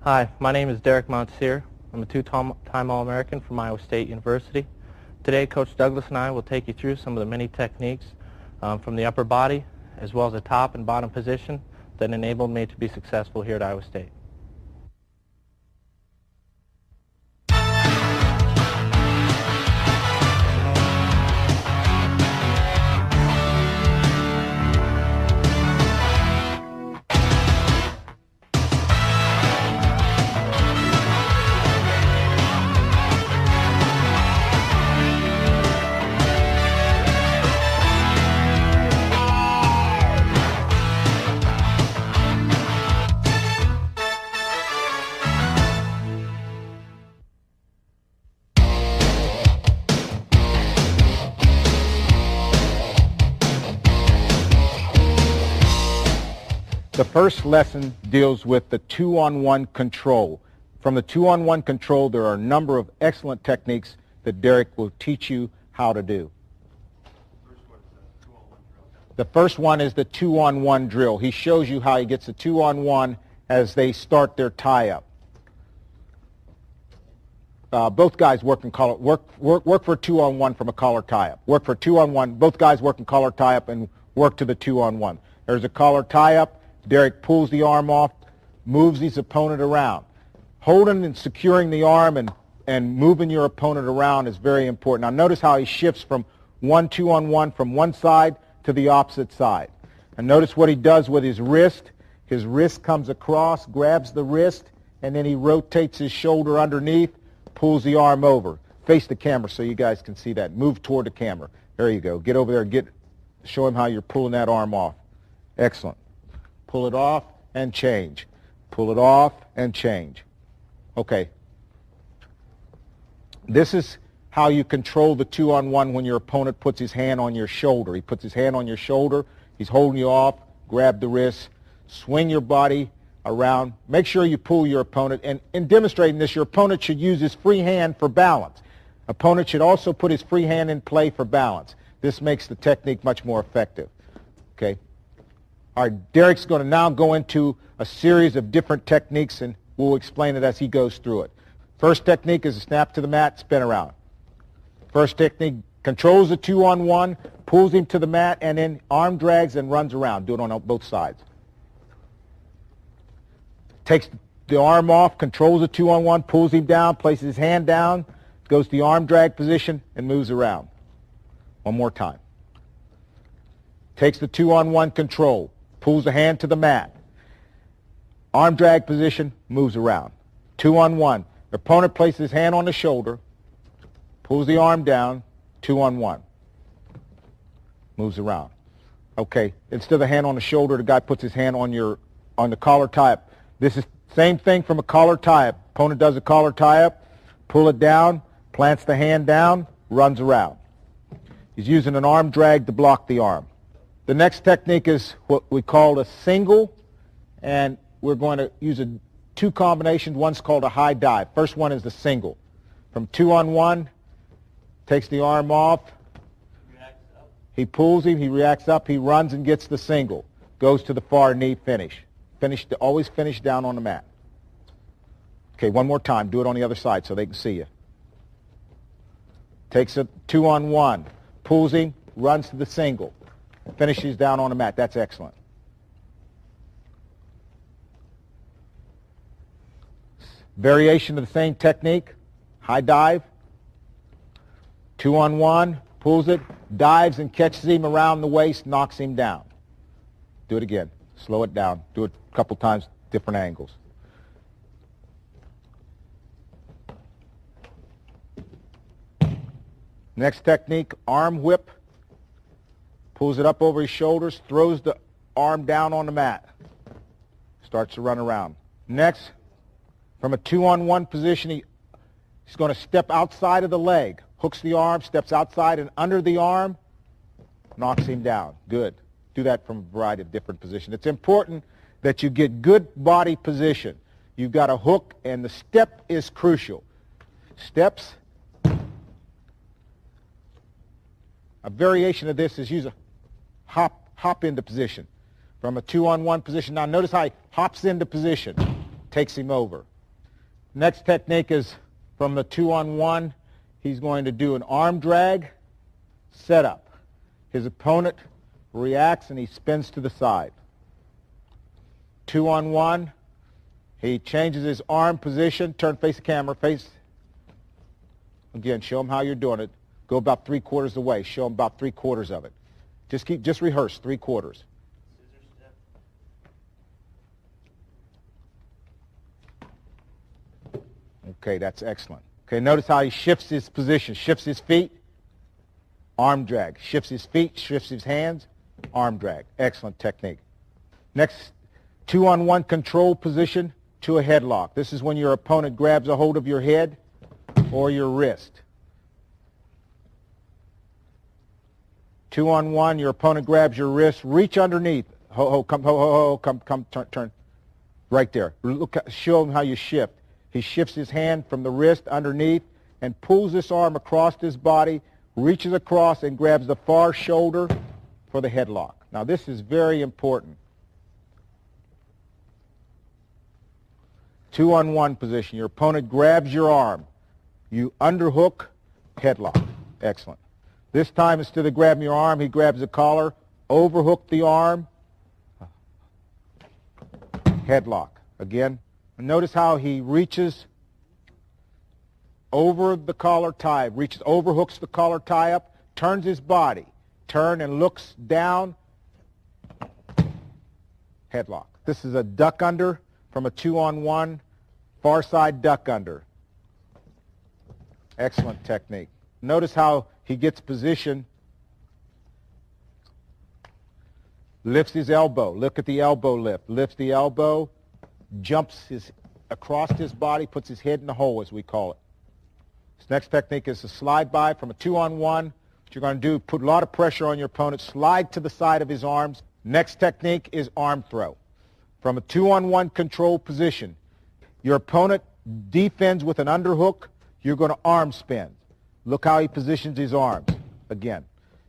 Hi, my name is Derek Montseer. I'm a two-time All-American from Iowa State University. Today, Coach Douglas and I will take you through some of the many techniques from the upper body as well as the top and bottom position that enabled me to be successful here at Iowa State. The first lesson deals with the two-on-one control. From the two-on-one control, there are a number of excellent techniques that Derek will teach you how to do. The first one is the two-on-one drill. He shows you how he gets a two-on-one as they start their tie-up. Both guys work for a two-on-one from a collar tie-up. Work for a two-on-one. Both guys work in collar tie-up and work to the two-on-one. There's a collar tie-up. Derek pulls the arm off, moves his opponent around. Holding and securing the arm and moving your opponent around is very important. Now notice how he shifts from one two-on-one from one side to the opposite side. And notice what he does with his wrist. His wrist comes across, grabs the wrist, and then he rotates his shoulder underneath, pulls the arm over. Face the camera so you guys can see that. Move toward the camera. There you go. Get over there. Show him how you're pulling that arm off. Excellent. Pull it off and change. Pull it off and change. Okay. This is how you control the two-on-one when your opponent puts his hand on your shoulder. He puts his hand on your shoulder. He's holding you off. Grab the wrist. Swing your body around. Make sure you pull your opponent. And in demonstrating this, your opponent should use his free hand for balance. Opponent should also put his free hand in play for balance. This makes the technique much more effective. Okay. All right, Derek's going to now go into a series of different techniques, and we'll explain it as he goes through it. First technique is a snap to the mat, spin around. First technique controls the two-on-one, pulls him to the mat, and then arm drags and runs around. Do it on both sides. Takes the arm off, controls the two-on-one, pulls him down, places his hand down, goes to the arm drag position, and moves around. One more time. Takes the two-on-one control. Pulls the hand to the mat. Arm drag position, moves around. Two-on-one. The opponent places his hand on the shoulder, pulls the arm down, two-on-one. Moves around. Okay, instead of the hand on the shoulder, the guy puts his hand on the collar tie-up. This is same thing from a collar tie-up. Opponent does a collar tie-up, pull it down, plants the hand down, runs around. He's using an arm drag to block the arm. The next technique is what we call a single, and we're going to use two combinations. One's called a high dive. First one is the single. From two-on-one, takes the arm off. He pulls him, he reacts up, he runs and gets the single. Goes to the far knee finish. Always finish down on the mat. Okay, one more time. Do it on the other side so they can see you. Takes a two-on-one, pulls him, runs to the single. Finishes down on the mat. That's excellent. Variation of the same technique. High dive. Two-on-one. Pulls it. Dives and catches him around the waist. Knocks him down. Do it again. Slow it down. Do it a couple times. Different angles. Next technique. Arm whip. Pulls it up over his shoulders, throws the arm down on the mat. Starts to run around. Next, from a two-on-one position, he's going to step outside of the leg. Hooks the arm, steps outside and under the arm, knocks him down. Good. Do that from a variety of different positions. It's important that you get good body position. You've got a hook, and the step is crucial. Steps. A variation of this is use a hop into position from a two-on-one position. Now notice how he hops into position, takes him over. Next technique is from the 2-on-1. He's going to do an arm drag, setup. His opponent reacts and he spins to the side. 2-on-1. He changes his arm position. Turn, face the camera, face. Again, show him how you're doing it. Go about 3/4 of the way. Show him about 3/4 of it. Just rehearse 3/4. Okay, that's excellent. Okay, notice how he shifts his position, shifts his feet, arm drag, shifts his feet, shifts his hands, arm drag. Excellent technique. Next, 2-on-1 control position to a headlock. This is when your opponent grabs a hold of your head or your wrist. 2-on-1, your opponent grabs your wrist, reach underneath. Come, turn. Right there. Look, show him how you shift. He shifts his hand from the wrist underneath and pulls this arm across his body, reaches across and grabs the far shoulder for the headlock. Now this is very important. 2-on-1 position. Your opponent grabs your arm. You underhook, headlock. Excellent. This time instead of grabbing your arm, he grabs the collar, overhook the arm, headlock. Again. Notice how he reaches over the collar tie, overhooks the collar tie up, turns his body, turn and looks down, headlock. This is a duck under from a 2-on-1, far side duck under. Excellent technique. Notice how he gets position, lifts his elbow. Look at the elbow lift. Lifts the elbow, jumps across his body, puts his head in the hole, as we call it. This next technique is a slide by from a 2-on-1. What you're going to do, put a lot of pressure on your opponent, slide to the side of his arms. Next technique is arm throw. From a 2-on-1 control position, your opponent defends with an underhook. You're going to arm spin. Look how he positions his arms. Again,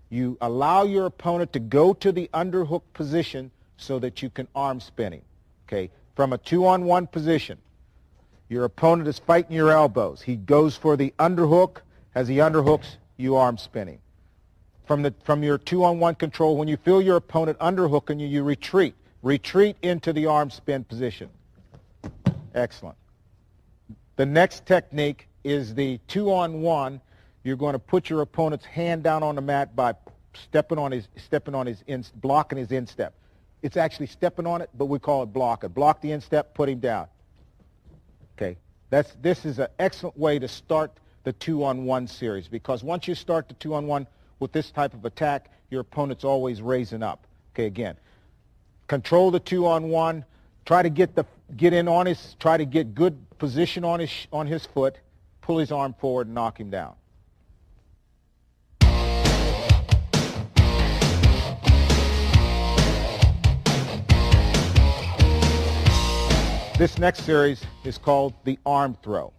you allow your opponent to go to the underhook position so that you can arm spin him. Okay. From a 2-on-1 position, your opponent is fighting your elbows. He goes for the underhook. As he underhooks, you arm spinning. From your 2-on-1 control, when you feel your opponent underhooking you, you retreat. Retreat into the arm spin position. Excellent. The next technique is the 2-on-1. You're going to put your opponent's hand down on the mat by blocking his instep. It's actually stepping on it, but we call it block it. Block the instep, put him down. Okay, this is an excellent way to start the 2-on-1 series, because once you start the 2-on-1 with this type of attack, your opponent's always raising up. Okay, again, control the 2-on-1. Try to try to get good position on his foot. Pull his arm forward and knock him down. This next series is called the arm throw.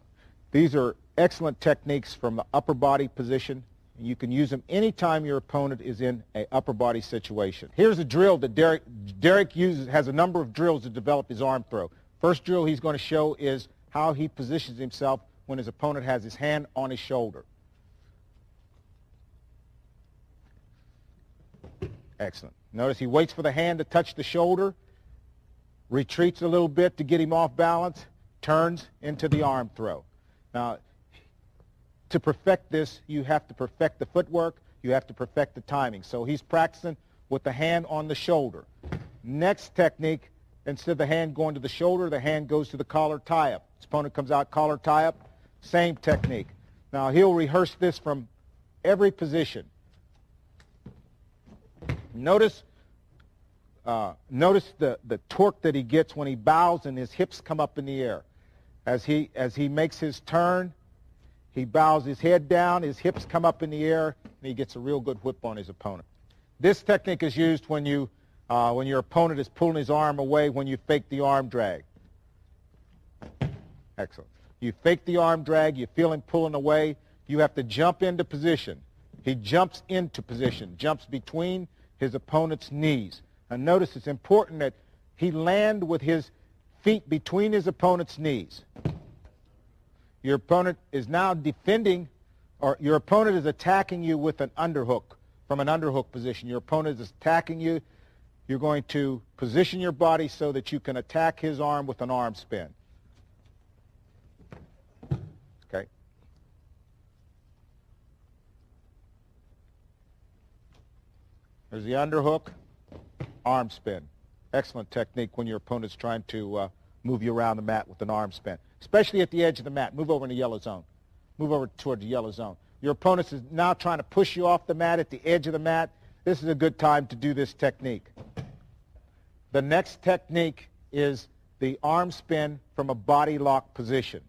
These are excellent techniques from the upper body position. You can use them anytime your opponent is in an upper body situation. Here's a drill that Derek has a number of drills to develop his arm throw. First drill he's going to show is how he positions himself when his opponent has his hand on his shoulder. Excellent. Notice he waits for the hand to touch the shoulder, retreats a little bit to get him off balance, turns into the arm throw. Now, to perfect this, you have to perfect the footwork, you have to perfect the timing. So he's practicing with the hand on the shoulder. Next technique, instead of the hand going to the shoulder, the hand goes to the collar tie-up. His opponent comes out, collar tie-up, same technique. Now, he'll rehearse this from every position. Notice the torque that he gets when he bows and his hips come up in the air. As he makes his turn, he bows his head down, his hips come up in the air, and he gets a real good whip on his opponent. This technique is used when your opponent is pulling his arm away when you fake the arm drag. Excellent. You fake the arm drag, you feel him pulling away, you have to jump into position. He jumps into position, jumps between his opponent's knees. And notice it's important that he land with his feet between his opponent's knees. Your opponent is now defending, or your opponent is attacking you with an underhook, from an underhook position. Your opponent is attacking you. You're going to position your body so that you can attack his arm with an arm spin. Okay. There's the underhook, arm spin. Excellent technique when your opponent's trying to move you around the mat with an arm spin, especially at the edge of the mat. Move over in the yellow zone. Move over toward the yellow zone. Your opponent is now trying to push you off the mat at the edge of the mat. This is a good time to do this technique. The next technique is the arm spin from a body lock position.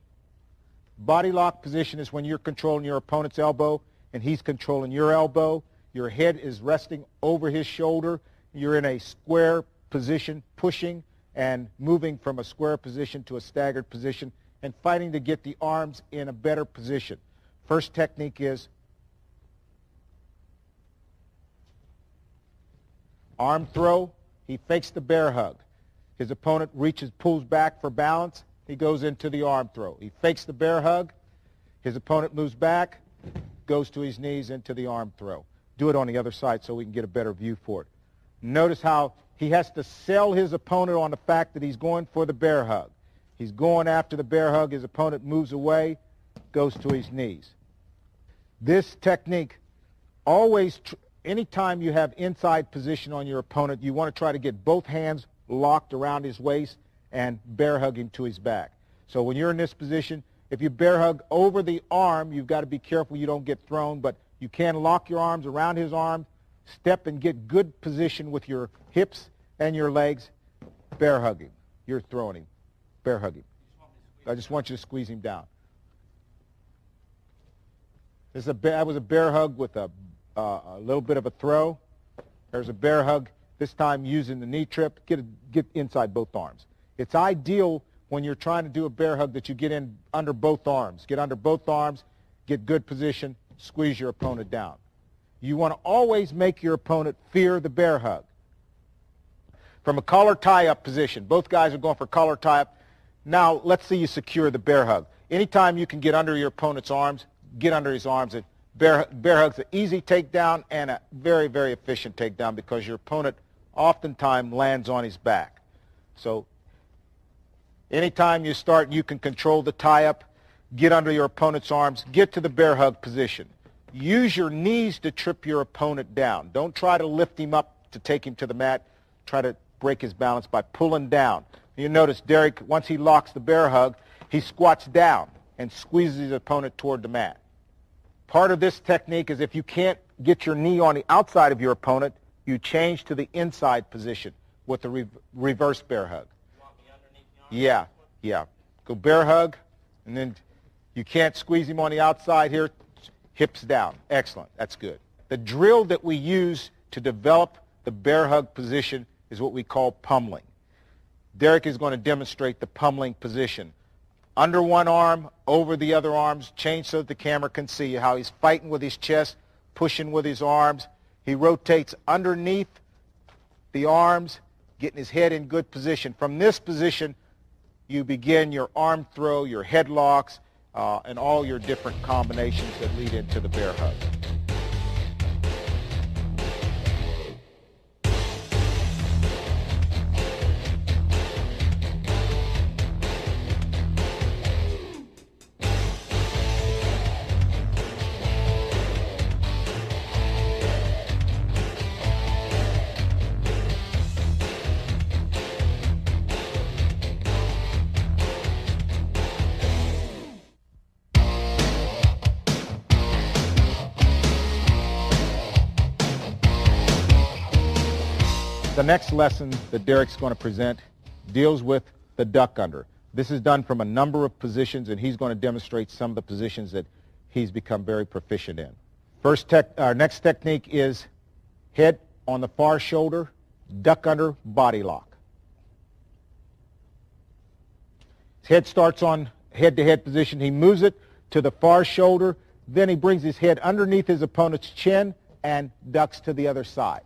Body lock position is when you're controlling your opponent's elbow and he's controlling your elbow. Your head is resting over his shoulder. You're in a square position, pushing and moving from a square position to a staggered position and fighting to get the arms in a better position. First technique is arm throw. He fakes the bear hug. His opponent reaches, pulls back for balance. He goes into the arm throw. He fakes the bear hug. His opponent moves back, goes to his knees into the arm throw. Do it on the other side so we can get a better view for it. Notice how he has to sell his opponent on the fact that he's going for the bear hug. He's going after the bear hug. His opponent moves away, goes to his knees. This technique, always, anytime you have inside position on your opponent, you want to try to get both hands locked around his waist and bear hug him to his back. So when you're in this position, if you bear hug over the arm, you've got to be careful you don't get thrown, but you can lock your arms around his arm, step and get good position with your hips and your legs, bear hug him. You're throwing him. Bear hug him. I just want you to squeeze him down. That was a bear hug with a little bit of a throw. There's a bear hug, this time using the knee trip. Get inside both arms. It's ideal when you're trying to do a bear hug that you get in under both arms. Get under both arms, get good position, squeeze your opponent down. You want to always make your opponent fear the bear hug. From a collar tie-up position, both guys are going for collar tie-up. Now, let's see you secure the bear hug. Anytime you can get under your opponent's arms, get under his arms. Bear hug's an easy takedown and a very, very efficient takedown because your opponent oftentimes lands on his back. So anytime you start, you can control the tie-up, get under your opponent's arms, get to the bear hug position. Use your knees to trip your opponent down. Don't try to lift him up to take him to the mat. Try to break his balance by pulling down. You notice Derek, once he locks the bear hug, he squats down and squeezes his opponent toward the mat. Part of this technique is if you can't get your knee on the outside of your opponent, you change to the inside position with the reverse bear hug. You want me underneath the arm? Yeah. Go bear hug, and then you can't squeeze him on the outside here. Hips down. Excellent. That's good. The drill that we use to develop the bear hug position is what we call pummeling. Derek is going to demonstrate the pummeling position. Under one arm, over the other arms, change so that the camera can see how he's fighting with his chest, pushing with his arms. He rotates underneath the arms, getting his head in good position. From this position, you begin your arm throw, your headlocks, and all your different combinations that lead into the bear hug. The next lesson that Derek's going to present deals with the duck under. This is done from a number of positions, and he's going to demonstrate some of the positions that he's become very proficient in. Our next technique is head on the far shoulder, duck under, body lock. His head starts on head-to-head position. He moves it to the far shoulder. Then he brings his head underneath his opponent's chin and ducks to the other side.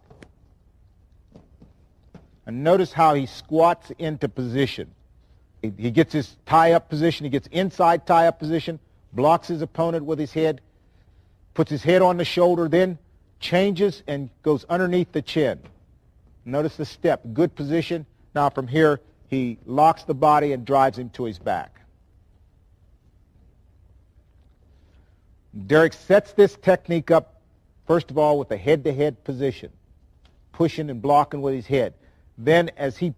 And notice how he squats into position. He gets his tie-up position. He gets inside tie-up position, blocks his opponent with his head, puts his head on the shoulder, then changes and goes underneath the chin. Notice the step. Good position. Now from here, he locks the body and drives him to his back. Derek sets this technique up, first of all, with a head-to-head position, pushing and blocking with his head. Then as he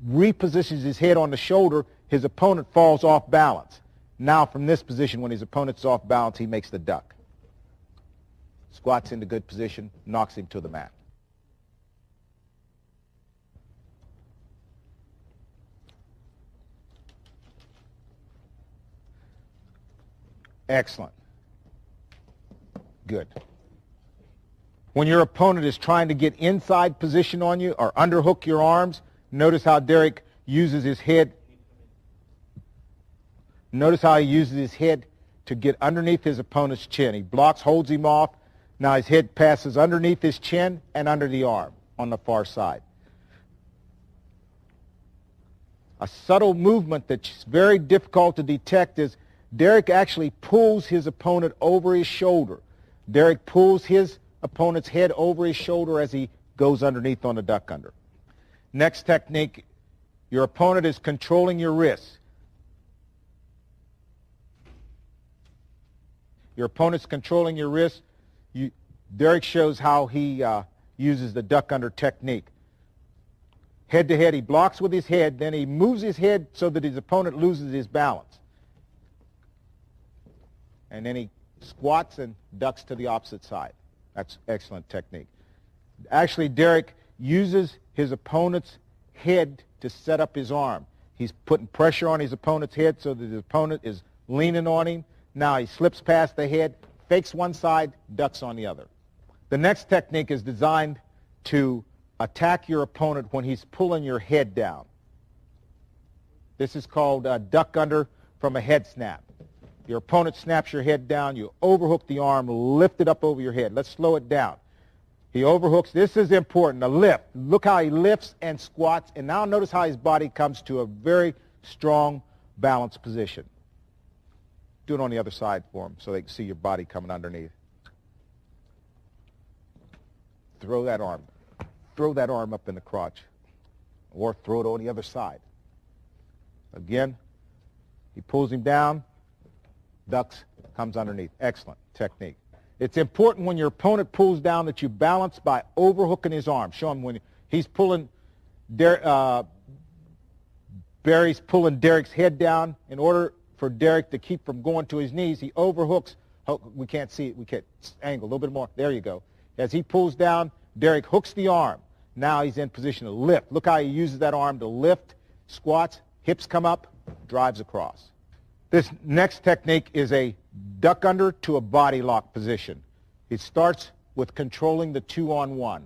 repositions his head on the shoulder, his opponent falls off balance. Now from this position, when his opponent's off balance, he makes the duck. Squats into good position, knocks him to the mat. Excellent. Good. When your opponent is trying to get inside position on you or underhook your arms, notice how Derek uses his head. Notice how he uses his head to get underneath his opponent's chin. He blocks, holds him off. Now his head passes underneath his chin and under the arm on the far side. A subtle movement that's very difficult to detect is Derek actually pulls his opponent over his shoulder. Derek pulls his opponent's head over his shoulder as he goes underneath on the duck under. Next technique, your opponent is controlling your wrists. Your opponent's controlling your wrists. Derek shows how he uses the duck under technique. Head to head, he blocks with his head, then he moves his head so that his opponent loses his balance. And then he squats and ducks to the opposite side. That's excellent technique. Actually, Derek uses his opponent's head to set up his arm. He's putting pressure on his opponent's head so that his opponent is leaning on him. Now he slips past the head, fakes one side, ducks on the other. The next technique is designed to attack your opponent when he's pulling your head down. This is called duck under from a head snap. Your opponent snaps your head down, you overhook the arm, lift it up over your head. Let's slow it down. He overhooks. This is important, a lift. Look how he lifts and squats, and now notice how his body comes to a very strong, balanced position. Do it on the other side for him so they can see your body coming underneath. Throw that arm. Throw that arm up in the crotch, or throw it on the other side. Again, he pulls him down, ducks, comes underneath. Excellent technique. It's important when your opponent pulls down that you balance by overhooking his arm. Show him when he's pulling, Barry's pulling Derek's head down. In order for Derek to keep from going to his knees, he overhooks. Oh, we can't see it. We can't angle a little bit more. There you go. As he pulls down, Derek hooks the arm. Now he's in position to lift. Look how he uses that arm to lift, squats, hips come up, drives across. This next technique is a duck under to a body lock position. It starts with controlling the 2-on-1.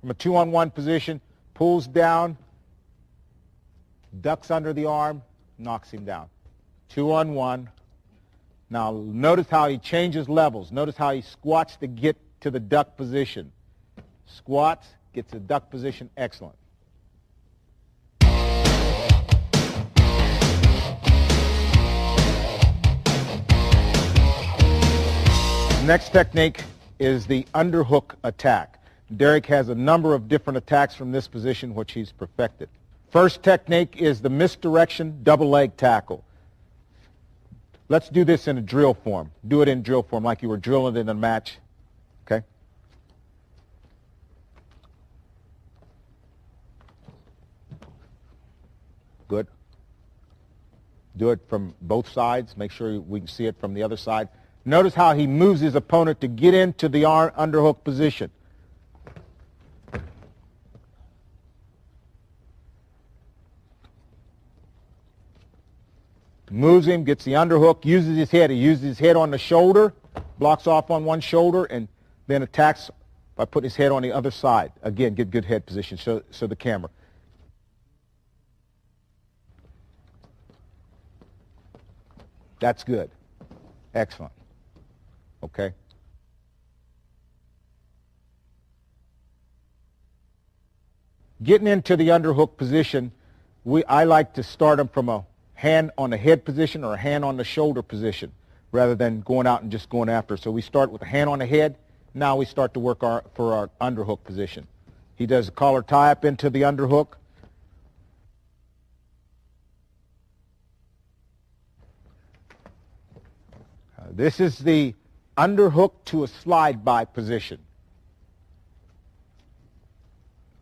From a 2-on-1 position, pulls down, ducks under the arm, knocks him down. 2-on-1. Now notice how he changes levels. Notice how he squats to get to the duck position. Squats, gets the duck position, excellent. Next technique is the underhook attack. Derek has a number of different attacks from this position which he's perfected. First technique is the misdirection double leg tackle. Let's do this in a drill form. Do it in drill form like you were drilling in a match. Okay? Good. Do it from both sides. Make sure we can see it from the other side. Notice how he moves his opponent to get into the underhook position. Moves him, gets the underhook, uses his head. He uses his head on the shoulder, blocks off on one shoulder, and then attacks by putting his head on the other side. Again, get good head position. Show the camera. That's good. Excellent. Okay? Getting into the underhook position, I like to start them from a hand on the head position or a hand on the shoulder position rather than going out and just going after. So we start with a hand on the head. Now we start to work for our underhook position. He does a collar tie-up into the underhook. This is the underhook to a slide-by position.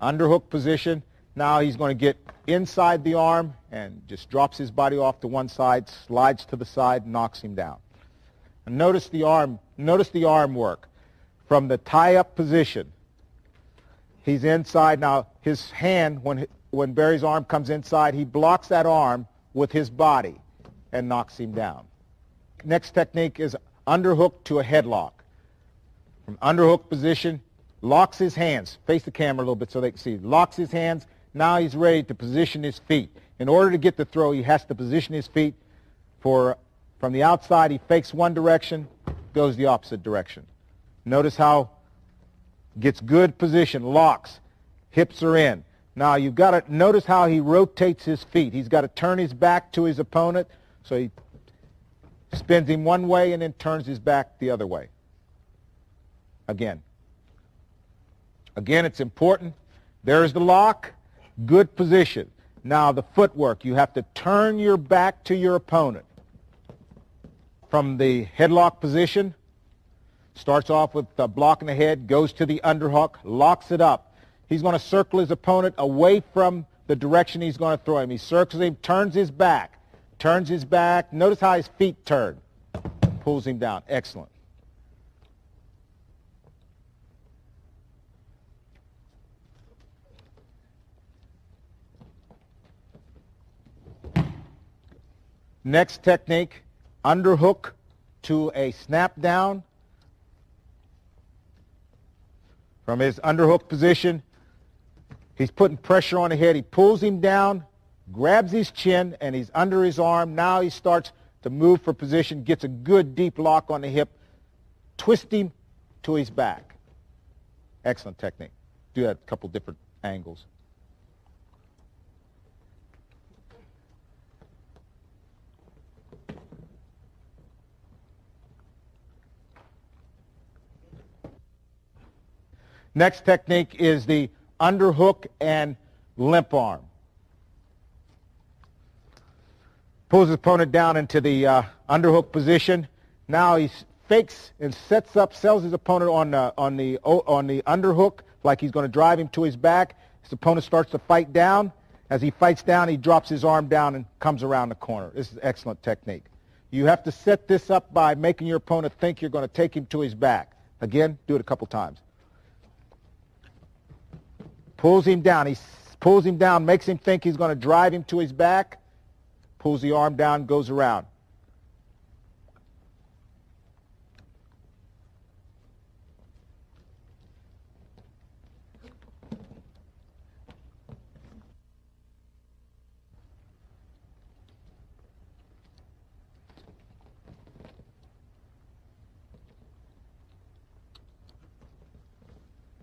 Underhook position. Now he's going to get inside the arm and just drops his body off to one side, slides to the side, knocks him down. And notice the arm work. From the tie-up position, he's inside. Now his hand, when Barry's arm comes inside, he blocks that arm with his body and knocks him down. Next technique is underhook to a headlock. From underhook position, locks his hands. Face the camera a little bit so they can see. Locks his hands. Now he's ready to position his feet. In order to get the throw, he has to position his feet from the outside. He fakes one direction, goes the opposite direction. Notice how gets good position, locks, hips are in. Now you've got to notice how he rotates his feet. He's got to turn his back to his opponent, so he spins him one way and then turns his back the other way. Again, it's important. There's the lock, good position. Now the footwork, you have to turn your back to your opponent. From the headlock position, starts off with blocking the head, goes to the underhook, locks it up. He's going to circle his opponent away from the direction he's going to throw him. He circles him, turns his back. Notice how his feet turn. Pulls him down. Excellent. Next technique, underhook to a snap down. From his underhook position, he's putting pressure on the head. He pulls him down, grabs his chin, and he's under his arm. Now he starts to move for position, gets a good deep lock on the hip, twist him to his back. Excellent technique. Do that at a couple different angles. Next technique is the underhook and limp arm. Pulls his opponent down into the underhook position. Now he fakes and sells his opponent on the underhook like he's going to drive him to his back. His opponent starts to fight down. As he fights down, he drops his arm down and comes around the corner. This is excellent technique. You have to set this up by making your opponent think you're going to take him to his back. Again, do it a couple times. Pulls him down. He pulls him down, makes him think he's going to drive him to his back. Pulls the arm down, goes around.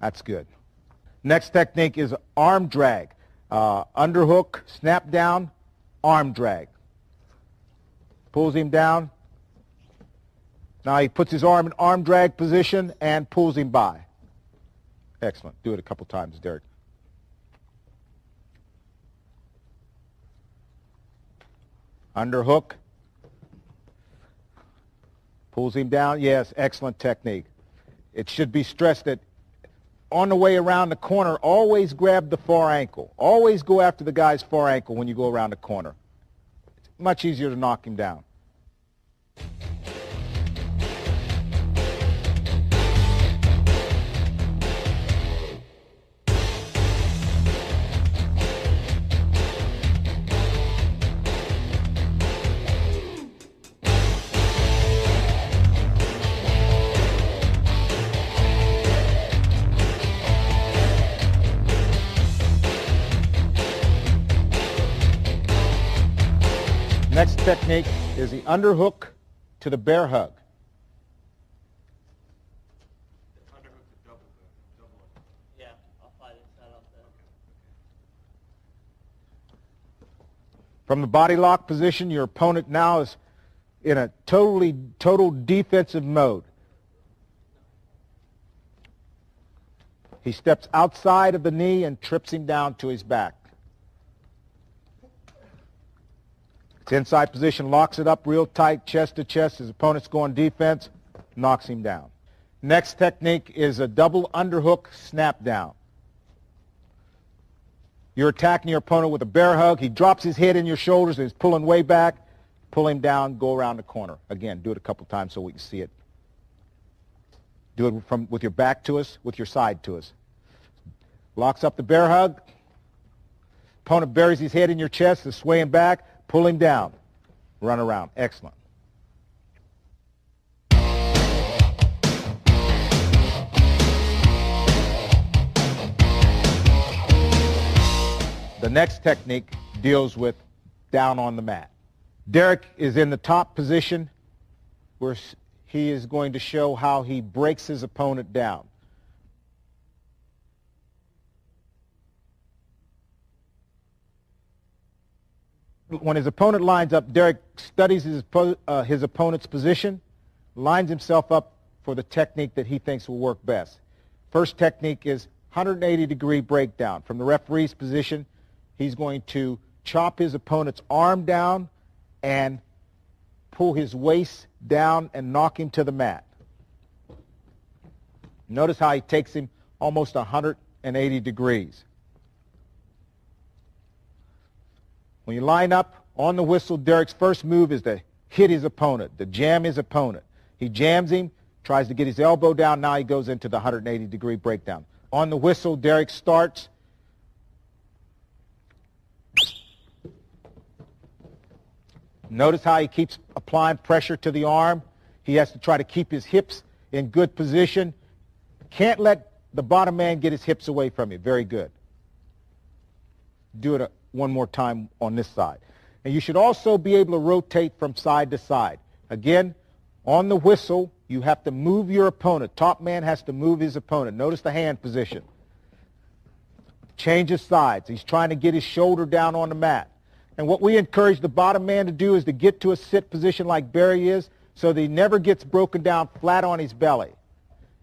That's good. Next technique is arm drag. Underhook, snap down, arm drag. Pulls him down. Now he puts his arm in arm drag position and pulls him by. Excellent. Do it a couple times, Derek. Underhook. Pulls him down. Yes, excellent technique. It should be stressed that on the way around the corner, always grab the far ankle. Always go after the guy's far ankle when you go around the corner. It's much easier to knock him down. Next technique is the underhook to the bear hug. Yeah, I'll fight it. Set up there. From the body lock position, your opponent now is in a total defensive mode. He steps outside of the knee and trips him down to his back. It's inside position, locks it up real tight, chest to chest. His opponent's going defense, knocks him down. Next technique is a double underhook snap down. You're attacking your opponent with a bear hug. He drops his head in your shoulders and is pulling way back. Pull him down, go around the corner. Again, do it a couple times so we can see it. Do it with your back to us, with your side to us. Locks up the bear hug. Opponent buries his head in your chest, is swaying back. Pull him down. Run around. Excellent. The next technique deals with down on the mat. Derek is in the top position where he is going to show how he breaks his opponent down. When his opponent lines up, Derek studies his opponent's position, lines himself up for the technique that he thinks will work best. First technique is 180-degree breakdown. From the referee's position, he's going to chop his opponent's arm down and pull his waist down and knock him to the mat. Notice how he takes him almost 180 degrees. When you line up on the whistle, Derek's first move is to hit his opponent, to jam his opponent. He jams him, tries to get his elbow down. Now he goes into the 180-degree breakdown. On the whistle, Derek starts. Notice how he keeps applying pressure to the arm. He has to try to keep his hips in good position. Can't let the bottom man get his hips away from you. Very good. Do it one more time on this side. And you should also be able to rotate from side to side. Again, on the whistle, you have to move your opponent. Top man has to move his opponent. Notice the hand position. Changes sides. He's trying to get his shoulder down on the mat. And what we encourage the bottom man to do is to get to a sit position like Barry is so that he never gets broken down flat on his belly.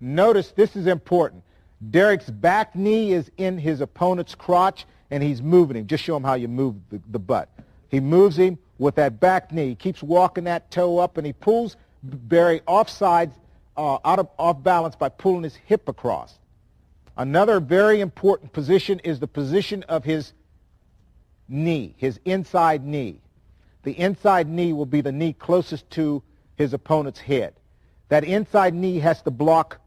Notice this is important. Derek's back knee is in his opponent's crotch and he's moving him. Just show him how you move the butt. He moves him with that back knee. He keeps walking that toe up and he pulls Barry offside, off balance by pulling his hip across. Another very important position is the position of his knee, his inside knee. The inside knee will be the knee closest to his opponent's head. That inside knee has to block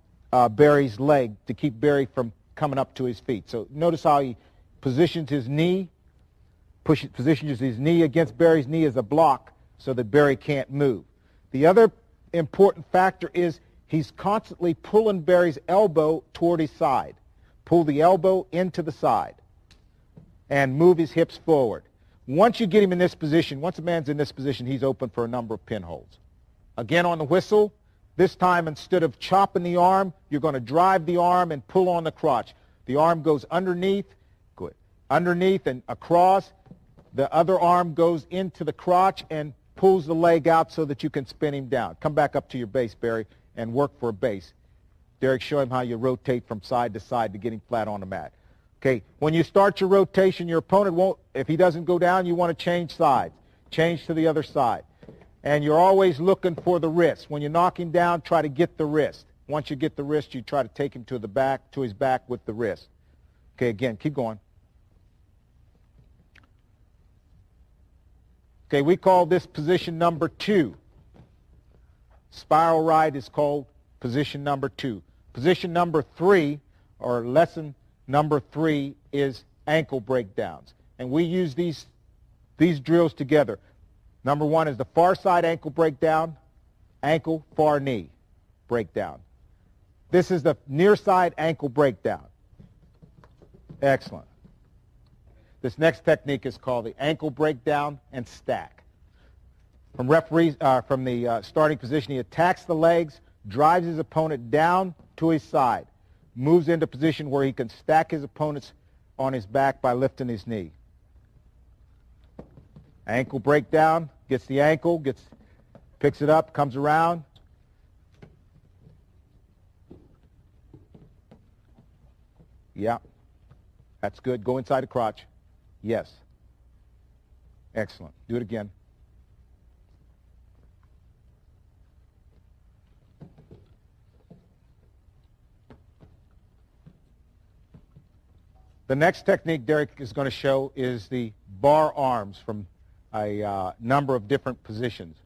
Barry's leg to keep Barry from coming up to his feet. So notice how he positions his knee, positions his knee against Barry's knee as a block so that Barry can't move. The other important factor is he's constantly pulling Barry's elbow toward his side. Pull the elbow into the side and move his hips forward. Once you get him in this position, once a man's in this position, he's open for a number of pinholds. Again on the whistle, this time instead of chopping the arm, you're going to drive the arm and pull on the crotch. The arm goes underneath, underneath and across. The other arm goes into the crotch and pulls the leg out so that you can spin him down. Come back up to your base, Barry, and work for a base. Derek, show him how you rotate from side to side to get him flat on the mat. Okay, when you start your rotation, your opponent won't, if he doesn't go down, you want to change sides. Change to the other side. And you're always looking for the wrist. When you knock him down, try to get the wrist. Once you get the wrist, you try to take him to the back, to his back with the wrist. Okay, again, keep going. Okay, we call this position number 2. Spiral ride is called position number 2. Position number 3, or lesson number 3, is ankle breakdowns. And we use these drills together. Number 1 is the far side ankle breakdown, ankle, far knee breakdown. This is the near side ankle breakdown. Excellent. This next technique is called the ankle breakdown and stack. From the starting position, he attacks the legs, drives his opponent down to his side, moves into position where he can stack his opponents on his back by lifting his knee. Ankle breakdown, gets the ankle, picks it up, comes around. Yeah, that's good. Go inside the crotch. Yes. Excellent. Do it again. The next technique Derek is going to show is the bar arms from a number of different positions.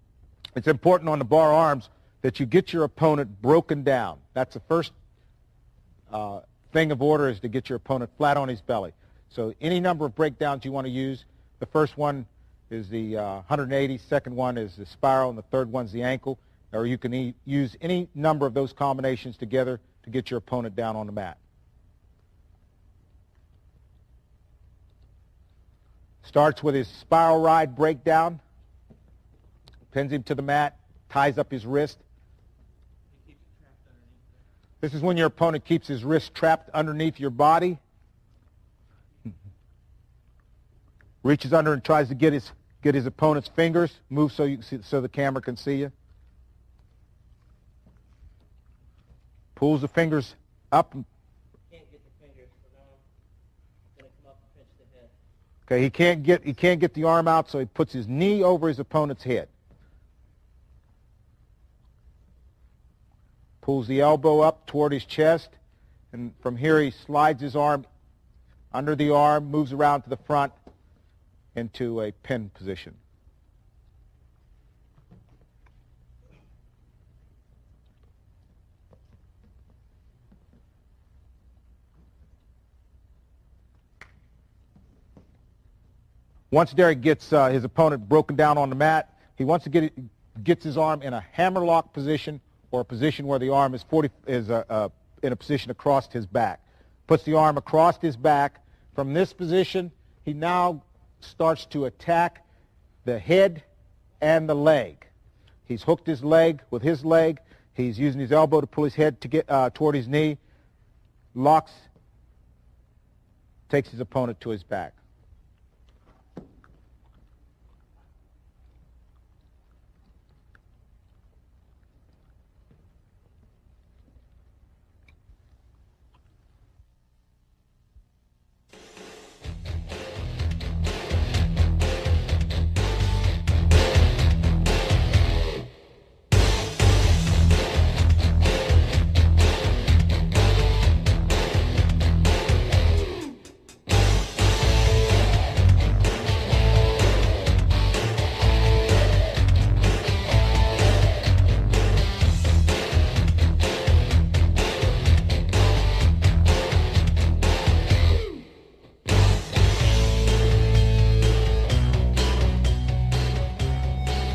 It's important on the bar arms that you get your opponent broken down. That's the first thing of order, is to get your opponent flat on his belly. So any number of breakdowns you want to use. The first one is the 180, second one is the spiral, and the third one's the ankle. Or you can use any number of those combinations together to get your opponent down on the mat. Starts with his spiral ride breakdown, pins him to the mat, ties up his wrist. This is when your opponent keeps his wrist trapped underneath your body. Reaches under and tries to get his opponent's fingers. Move so the camera can see you. Pulls the fingers up. Can't get the fingers, so now I'm going to come up and pinch the head. Okay, he can't get the arm out, so he puts his knee over his opponent's head. Pulls the elbow up toward his chest, and from here he slides his arm under the arm, moves around to the front into a pin position. Once Derek gets his opponent broken down on the mat, he wants to gets his arm in a hammerlock position, or a position where the arm is in a position across his back. Puts the arm across his back. From this position, he now starts to attack the head and the leg. He's hooked his leg with his leg. He's using his elbow to pull his head to get toward his knee. Locks, takes his opponent to his back.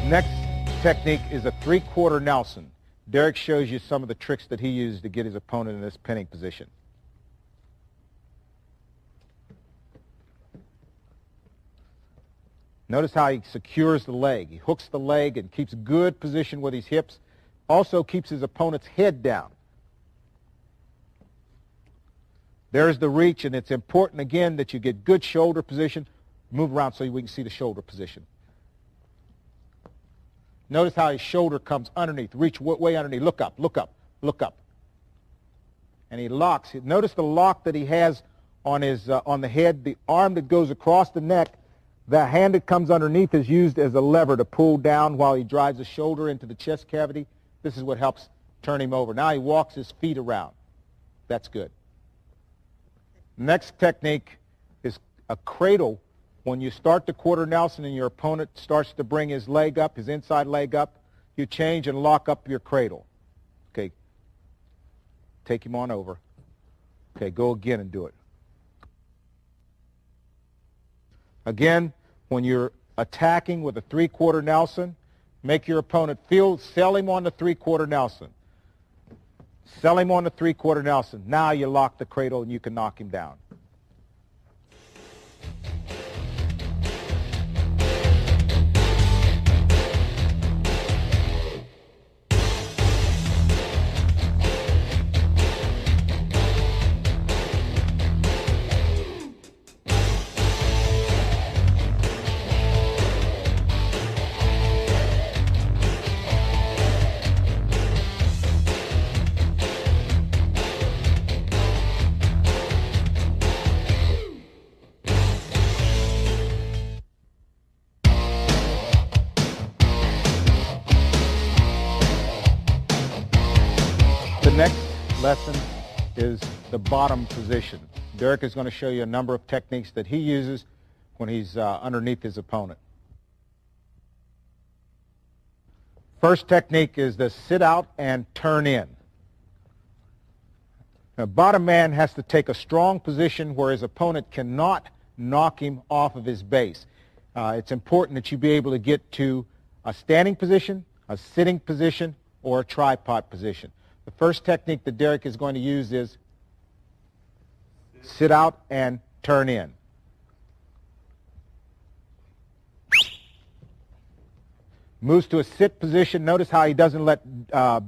Next technique is a three-quarter Nelson. Derek shows you some of the tricks that he used to get his opponent in this pinning position. Notice how he secures the leg. He hooks the leg and keeps good position with his hips. Also keeps his opponent's head down. There's the reach, and it's important, again, that you get good shoulder position. Move around so we can see the shoulder position. Notice how his shoulder comes underneath. Reach way underneath. Look up, look up, look up. And he locks. Notice the lock that he has on the head. The arm that goes across the neck, the hand that comes underneath is used as a lever to pull down while he drives the shoulder into the chest cavity. This is what helps turn him over. Now he walks his feet around. That's good. Next technique is a cradle. When you start the quarter Nelson and your opponent starts to bring his leg up, his inside leg up, you change and lock up your cradle. Okay. Take him on over. Okay, go again and do it. Again, when you're attacking with a three-quarter Nelson, make your opponent sell him on the three-quarter Nelson. Sell him on the three-quarter Nelson. Now you lock the cradle and you can knock him down. lesson is the bottom position. Derek is going to show you a number of techniques that he uses when he's underneath his opponent. First technique is the sit out and turn in. Now, bottom man has to take a strong position where his opponent cannot knock him off of his base. It's important that you be able to get to a standing position, a sitting position, or a tripod position. The first technique that Derek is going to use is sit out and turn in. Moves to a sit position. Notice how he doesn't let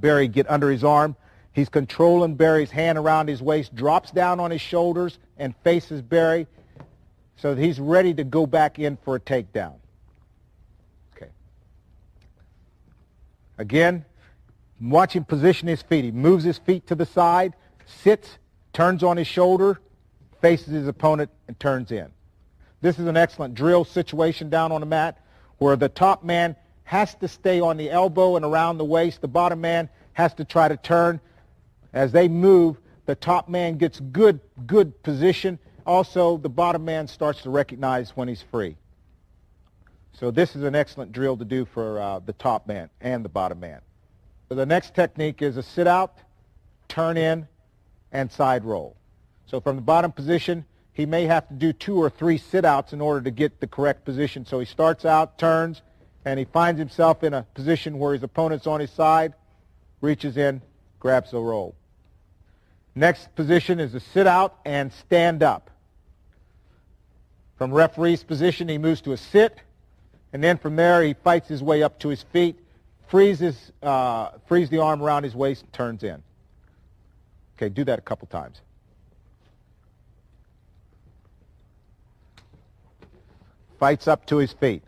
Barry get under his arm. He's controlling Barry's hand around his waist, drops down on his shoulders, and faces Barry so that he's ready to go back in for a takedown. Okay. Again, watch him position his feet. He moves his feet to the side, sits, turns on his shoulder, faces his opponent, and turns in. This is an excellent drill situation down on the mat where the top man has to stay on the elbow and around the waist. The bottom man has to try to turn. As they move, the top man gets good position. Also, the bottom man starts to recognize when he's free. So this is an excellent drill to do for the top man and the bottom man. So the next technique is a sit out, turn in, and side roll. So from the bottom position, he may have to do 2 or 3 sit-outs in order to get the correct position. So he starts out, turns, and he finds himself in a position where his opponent's on his side, reaches in, grabs the roll. Next position is a sit out and stand up. From referee's position, he moves to a sit, and then from there he fights his way up to his feet, frees the arm around his waist, and turns in. Okay, do that a couple times. Fights up to his feet.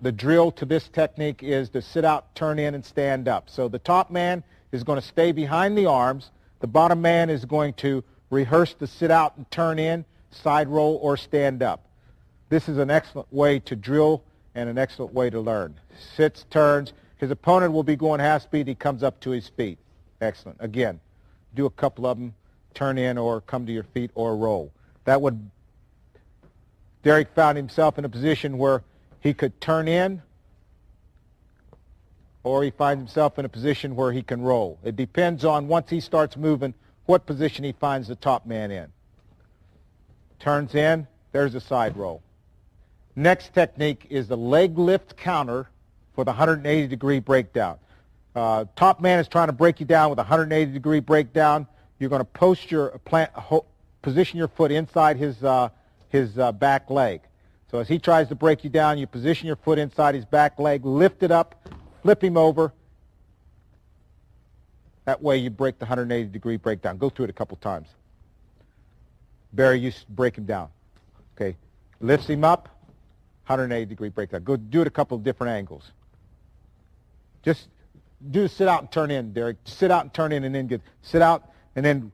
The drill to this technique is to sit out, turn in, and stand up. So the top man is going to stay behind the arms. The bottom man is going to rehearse the sit out and turn in, side roll, or stand up. This is an excellent way to drill and an excellent way to learn. Sits, turns. His opponent will be going half speed. He comes up to his feet. Excellent. Again, do a couple of them, turn in or come to your feet or roll. Derek found himself in a position where he could turn in, or he finds himself in a position where he can roll. It depends on, once he starts moving, what position he finds the top man in. Turns in, there's a side roll. Next technique is the leg lift counter for the 180-degree breakdown. Top man is trying to break you down with a 180-degree breakdown. You're going to position your foot inside his back leg. So as he tries to break you down, you position your foot inside his back leg, lift it up, flip him over. That way you break the 180-degree breakdown. Go through it a couple times. Barry, you break him down. Okay. Lifts him up, 180-degree breakdown. Go do it a couple of different angles. Just do the sit out and turn in, Derek. Sit out and turn in and then get sit out and then,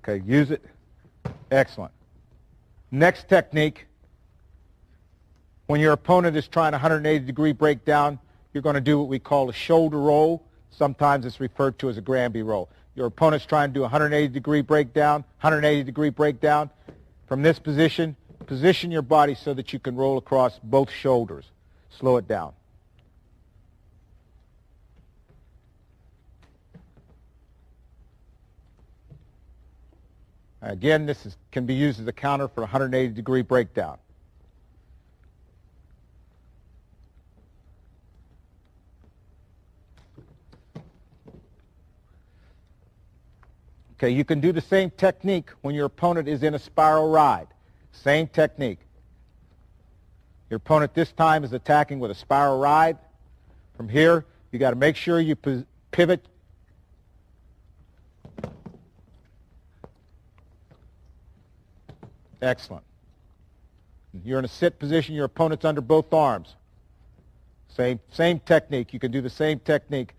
okay, use it. Excellent. Next technique, when your opponent is trying a 180-degree breakdown, you're going to do what we call a shoulder roll. Sometimes it's referred to as a Granby roll. Your opponent's trying to do a 180-degree breakdown, 180-degree breakdown. From this position your body so that you can roll across both shoulders. Slow it down. Again, this can be used as a counter for a 180-degree breakdown. Okay, you can do the same technique when your opponent is in a spiral ride. Same technique. Your opponent this time is attacking with a spiral ride. From here, you got to make sure you pivot. Excellent. You're in a sit position. Your opponent's under both arms. Same technique. You can do the same technique.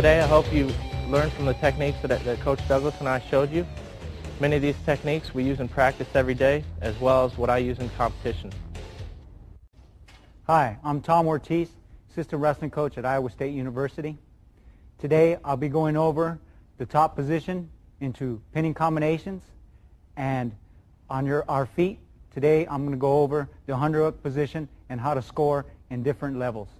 Today I hope you learned from the techniques that Coach Douglas and I showed you. Many of these techniques we use in practice every day, as well as what I use in competition. Hi, I'm Tom Ortiz, assistant wrestling coach at Iowa State University. Today I'll be going over the top position into pinning combinations, and on our feet, today I'm going to go over the underhook position and how to score in different levels.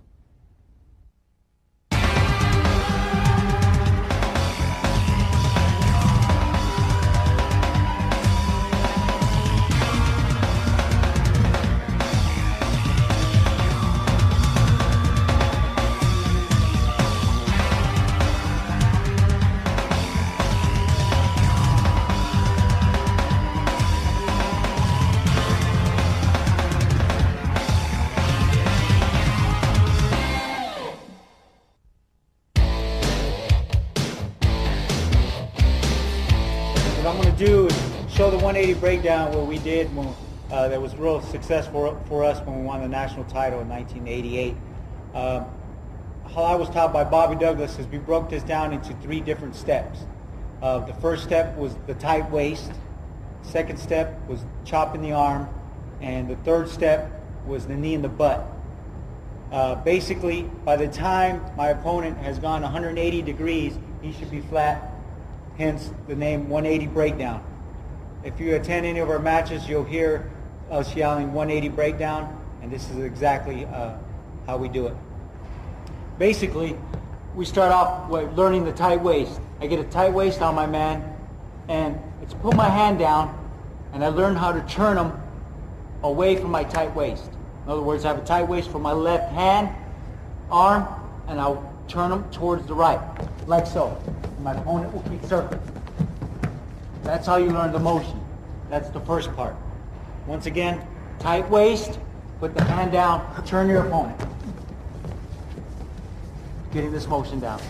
What I'm going to do is show the 180 breakdown what we did when, that was real successful for us when we won the national title in 1988. How I was taught by Bobby Douglas is we broke this down into 3 different steps. The first step was the tight waist, second step was chopping the arm, and the third step was the knee in the butt. Basically, by the time my opponent has gone 180 degrees, he should be flat. Hence the name 180 breakdown. If you attend any of our matches, you'll hear us yelling 180 breakdown, and this is exactly how we do it. Basically, we start off with learning the tight waist. I get a tight waist on my man, and it's put my hand down, and I learn how to turn them away from my tight waist. In other words, I have a tight waist for my left hand, arm, and I'll turn them towards the right, like so. My opponent will keep circling. That's how you learn the motion. That's the first part. Once again, tight waist, put the hand down, turn your opponent. Getting this motion down.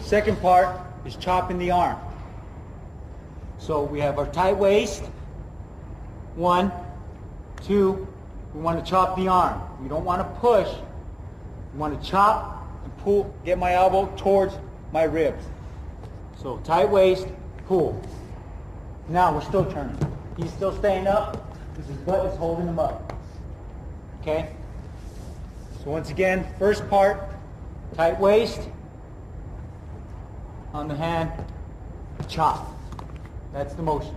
Second part is chopping the arm. So we have our tight waist. 1, 2, we want to chop the arm. We don't want to push. We want to chop and pull, get my elbow towards my ribs. So tight waist, pull. Now we're still turning. He's still staying up because his butt is holding him up. Okay? So once again, first part, tight waist. On the hand, chop. That's the motion.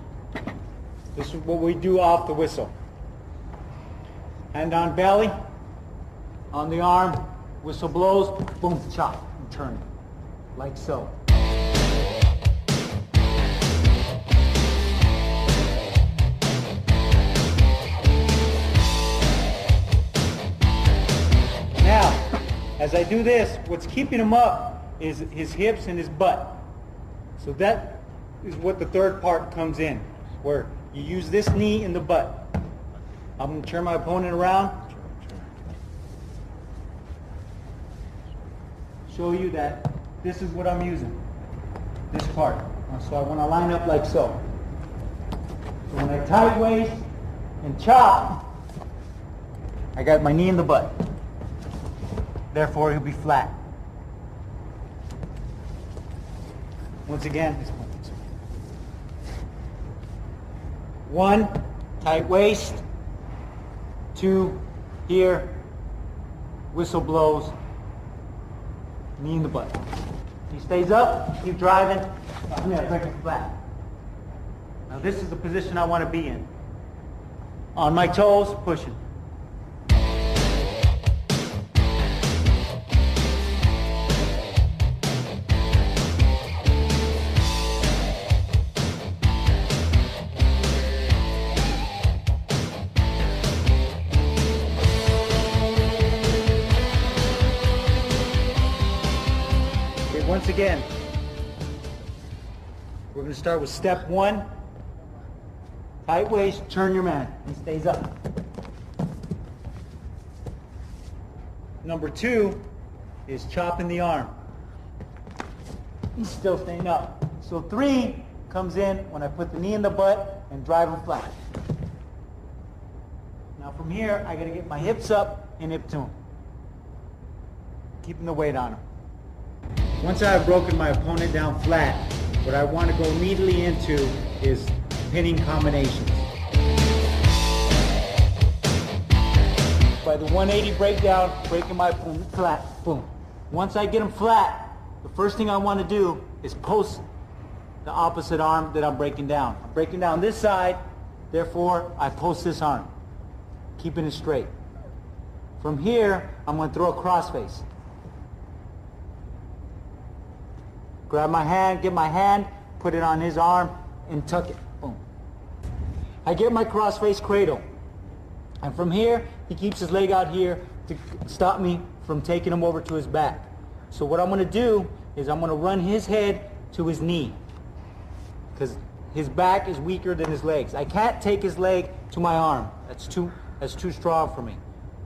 This is what we do off the whistle. Hand on belly, on the arm, whistle blows, boom, chop, and turn it, like so. Now, as I do this, what's keeping him up is his hips and his butt. So that is what the third part comes in, where you use this knee in the butt. I'm going to turn my opponent around, show you that this is what I'm using, this part. So I want to line up like so. So when I tight waist and chop, I got my knee in the butt. Therefore, he'll be flat. Once again, 1, tight waist. 2, here, whistle blows, knee in the butt. He stays up, keep driving, I'm going to break it flat. Now this is the position I want to be in. On my toes, pushing. Once again, we're going to start with step 1. Tight waist, turn your man. He stays up. Number 2 is chopping the arm. he's still staying up. So 3 comes in when I put the knee in the butt and drive him flat. Now from here, I got to get my hips up and hip to him, keeping the weight on him. Once I've broken my opponent down flat, what I want to go immediately into is pinning combinations. By the 180 breakdown, breaking my opponent flat, boom. Once I get him flat, the first thing I want to do is post the opposite arm that I'm breaking down. I'm breaking down this side, therefore I post this arm, keeping it straight. From here, I'm going to throw a crossface. Grab my hand, get my hand, put it on his arm, and tuck it. Boom. I get my crossface cradle. And from here, he keeps his leg out here to stop me from taking him over to his back. So what I'm going to do is I'm going to run his head to his knee, because his back is weaker than his legs. I can't take his leg to my arm. That's too strong for me,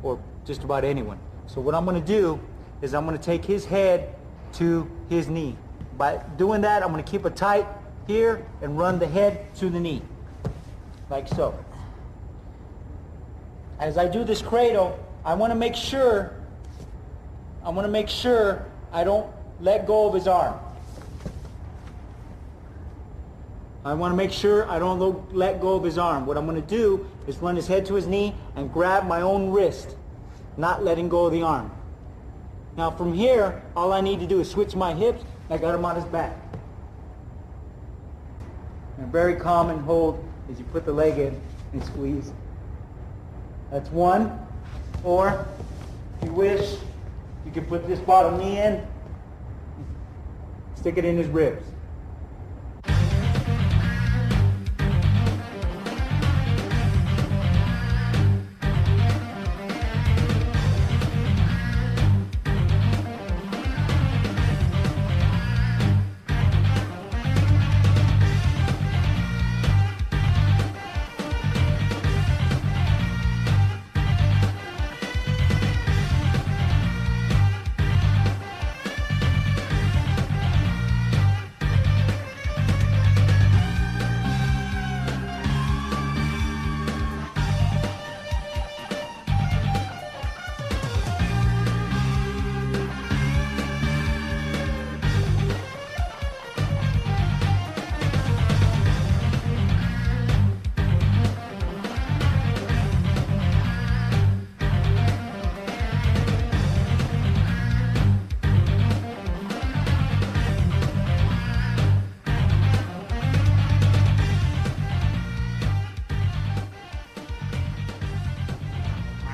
or just about anyone. So what I'm going to do is I'm going to take his head to his knee. By doing that, I'm going to keep it tight here and run the head to the knee, like so. As I do this cradle, I want to make sure I don't let go of his arm. I want to make sure I don't let go of his arm. What I'm going to do is run his head to his knee and grab my own wrist, not letting go of the arm. Now from here, all I need to do is switch my hips. I got him on his back. And a very common hold is you put the leg in and squeeze. That's 1. Or, if you wish, you can put this bottom knee in, stick it in his ribs.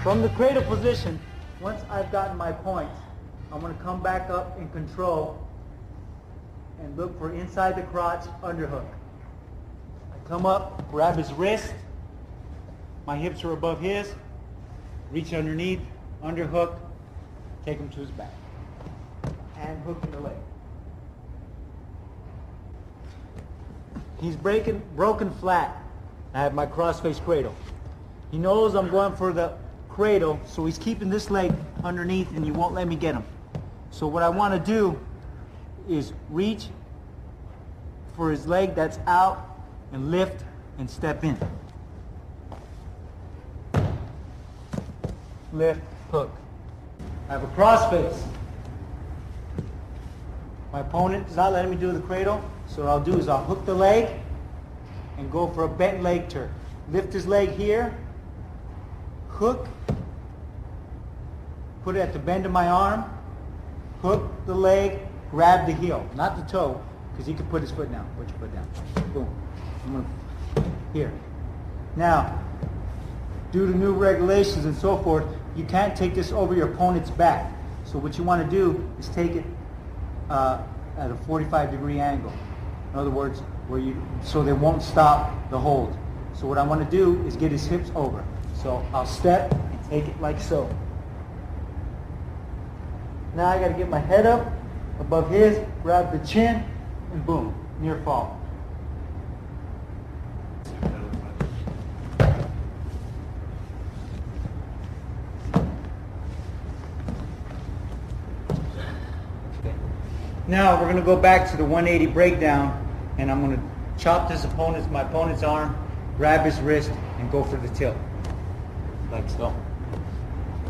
From the cradle position, once I've gotten my points, I'm going to come back up in control and look for inside the crotch underhook. I come up, grab his wrist, my hips are above his, reach underneath, underhook, take him to his back, and hook in the leg. He's broken flat. I have my crossface cradle. He knows I'm going for the cradle, so he's keeping this leg underneath and he won't let me get him. So what I want to do is reach for his leg that's out and lift and step in. Lift, hook. I have a crossface. My opponent is not letting me do the cradle, so what I'll do is I'll hook the leg and go for a bent leg turn. Lift his leg here, hook, put it at the bend of my arm, hook the leg, grab the heel, not the toe, because he can put his foot down. Put your foot down. Boom. I'm gonna, here. Now, due to new regulations and so forth, you can't take this over your opponent's back. So what you want to do is take it at a 45-degree angle. In other words, so they won't stop the hold. So what I want to do is get his hips over. So I'll step and take it like so. Now I got to get my head up above his, grab the chin, and boom, near fall. Okay. Now we're going to go back to the 180 breakdown, and I'm going to chop my opponent's arm, grab his wrist, and go for the tilt, like so.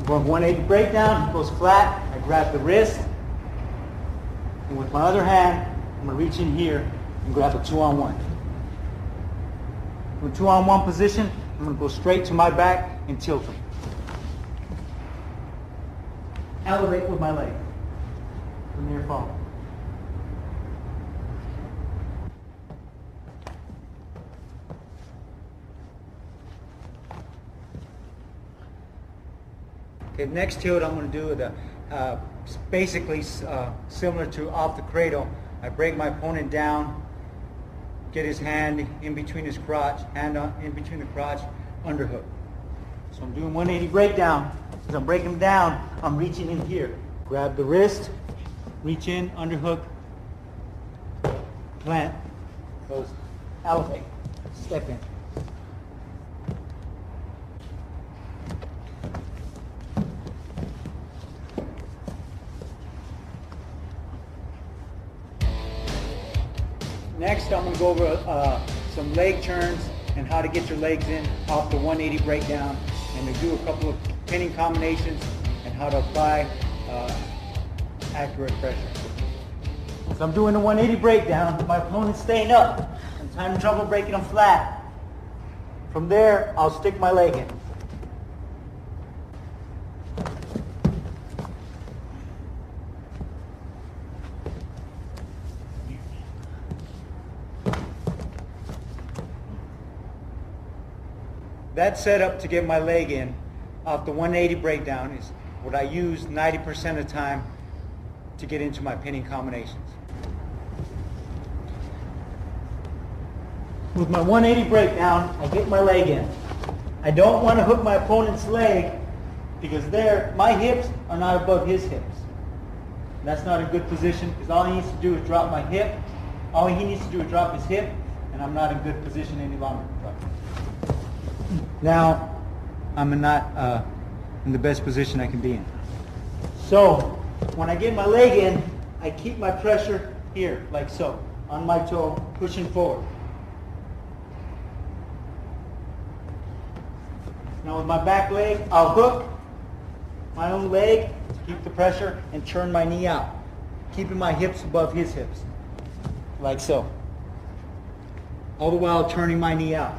Going 180 breakdown, he goes flat, I grab the wrist, and with my other hand, I'm going to reach in here and grab a 2-on-1. From a 2-on-1 position, I'm going to go straight to my back and tilt him. Elevate with my leg. From near fall. Okay, next tilt I'm going to do basically similar to off the cradle. I break my opponent down, get his hand in between his crotch, in between the crotch, underhook. So I'm doing 180 breakdown. As I'm breaking him down, I'm reaching in here. Grab the wrist, reach in, underhook, plant, goes, elevate, step in. Next, I'm going to go over some leg turns and how to get your legs in off the 180 breakdown, and to do a couple of pinning combinations and how to apply accurate pressure. So I'm doing the 180 breakdown, my opponent's staying up. I'm having trouble breaking them flat. From there, I'll stick my leg in. That setup to get my leg in off the 180 breakdown is what I use 90% of the time to get into my pinning combinations. With my 180 breakdown, I get my leg in. I don't want to hook my opponent's leg because my hips are not above his hips. That's not a good position because all he needs to do is drop my hip. All he needs to do is drop his hip, and I'm not in good position any longer. Now, I'm not in the best position I can be in. So, when I get my leg in, I keep my pressure here, like so, on my toe, pushing forward. Now with my back leg, I'll hook my own leg to keep the pressure and turn my knee out, keeping my hips above his hips, like so. All the while turning my knee out.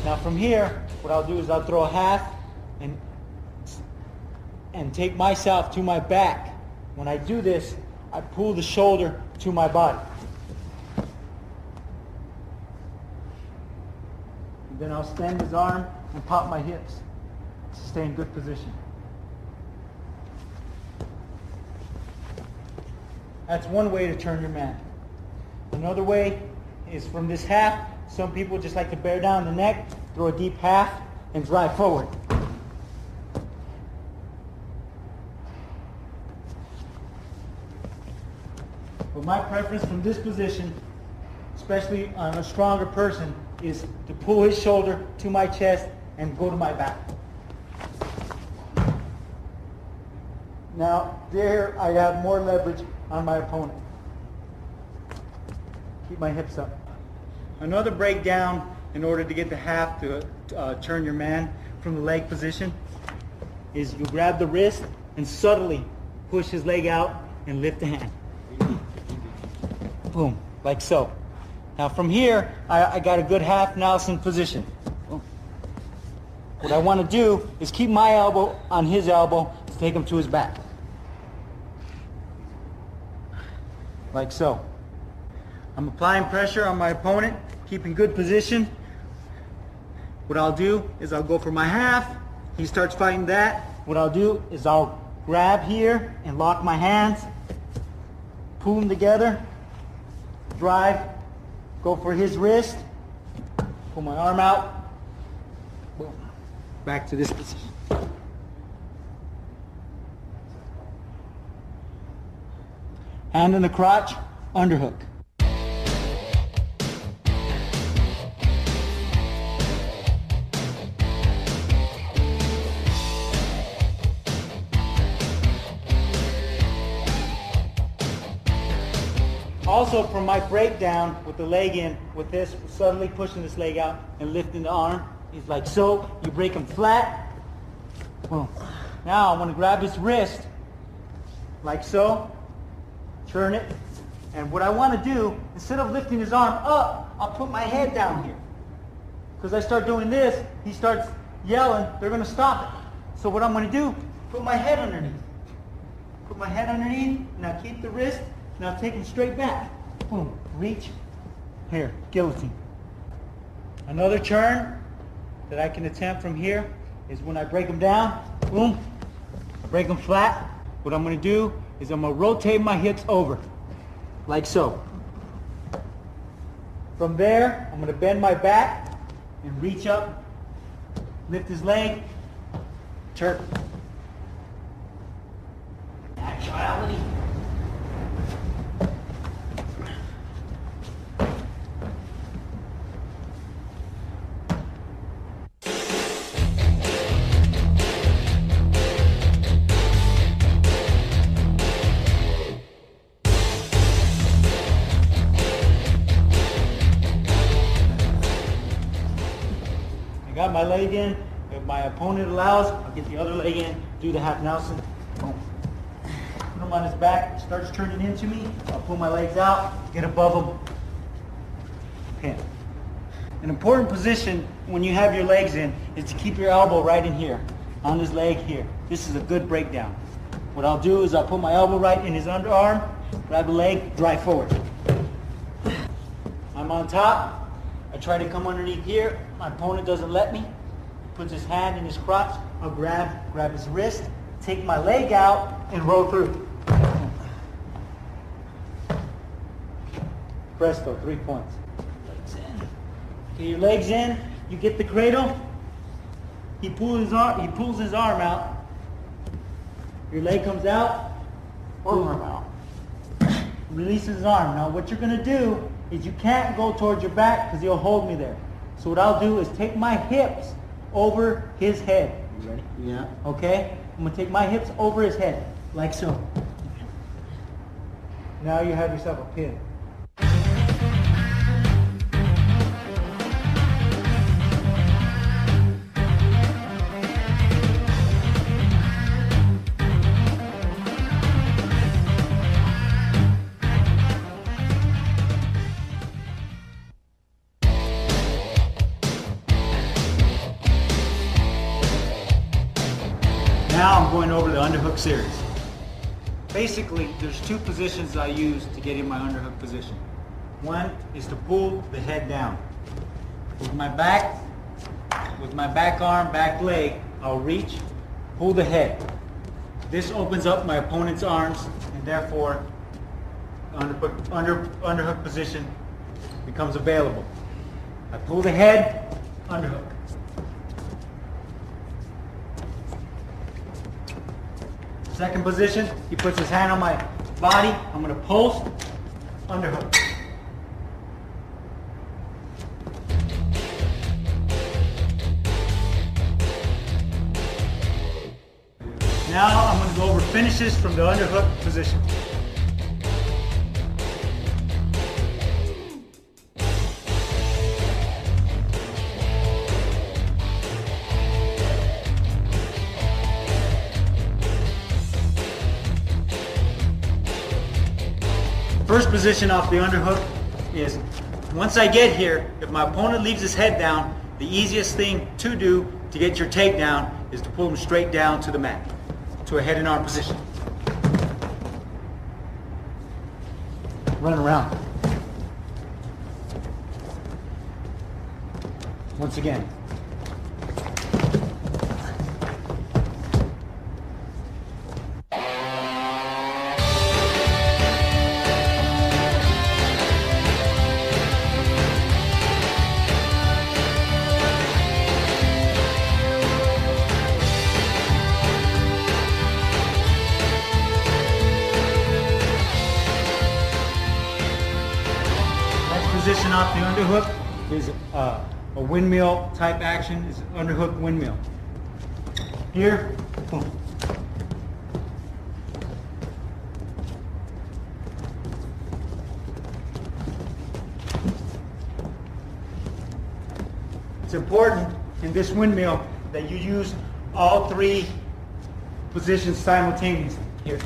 Now from here, what I'll do is I'll throw a half and take myself to my back. When I do this, I pull the shoulder to my body. And then I'll stand his arm and pop my hips to stay in good position. That's one way to turn your man. Another way is from this half. Some people just like to bear down the neck, throw a deep half, and drive forward. But my preference from this position, especially on a stronger person, is to pull his shoulder to my chest and go to my back. Now, there I have more leverage on my opponent. Keep my hips up. Another breakdown in order to get the half to turn your man from the leg position is you grab the wrist and subtly push his leg out and lift the hand. Boom, like so. Now from here, I got a good half Nelson position. What I want to do is keep my elbow on his elbow to take him to his back. Like so. I'm applying pressure on my opponent, keeping good position. What I'll do is I'll go for my half. He starts fighting that. What I'll do is I'll grab here and lock my hands, pull them together, drive, go for his wrist, pull my arm out, boom, back to this position. Hand in the crotch, underhook. Also, from my breakdown with the leg in, with this, suddenly pushing this leg out and lifting the arm, is like so. You break him flat. Boom. Now I want to grab his wrist, like so. Turn it. And what I want to do, instead of lifting his arm up, I'll put my head down here. Because I start doing this, he starts yelling, they're going to stop it. So what I'm going to do, put my head underneath. Put my head underneath, now keep the wrist, now take him straight back. Boom, reach, here, guillotine. Another turn that I can attempt from here is when I break him down, boom, I break him flat. What I'm going to do is I'm going to rotate my hips over, like so. From there, I'm going to bend my back and reach up, lift his leg, turn. Actuality. Got my leg in. If my opponent allows, I'll get the other leg in, do the half Nelson. Boom. Put him on his back, starts turning into me. I'll pull my legs out, get above him. Pin. An important position when you have your legs in is to keep your elbow right in here, on his leg here. This is a good breakdown. What I'll do is I'll put my elbow right in his underarm, grab the leg, drive forward. I'm on top. I try to come underneath here. My opponent doesn't let me. He puts his hand in his crotch. I'll grab his wrist, take my leg out, and roll through. Presto, 3 points. Legs in. Okay, your legs in. You get the cradle. He pulls his arm out. Your leg comes out. Arm out. Releases his arm. Now what you're going to do is you can't go towards your back because he'll hold me there. So what I'll do is take my hips over his head. You ready? Yeah. Okay? I'm going to take my hips over his head, like so. Now you have yourself a pin. Now I'm going over the underhook series. Basically, there's two positions I use to get in my underhook position. One is to pull the head down. With my back arm, back leg, I'll reach, pull the head. This opens up my opponent's arms, and therefore, underhook position becomes available. I pull the head, underhook. Second position, he puts his hand on my body. I'm going to pulse, underhook. Now I'm going to go over finishes from the underhook position. First position off the underhook is, once I get here, if my opponent leaves his head down, the easiest thing to do to get your takedown is to pull him straight down to the mat, to a head and arm position. Run around. Once again. position off the underhook is a windmill type action. It's an underhook windmill. Here, boom. It's important in this windmill that you use all three positions simultaneously. Here,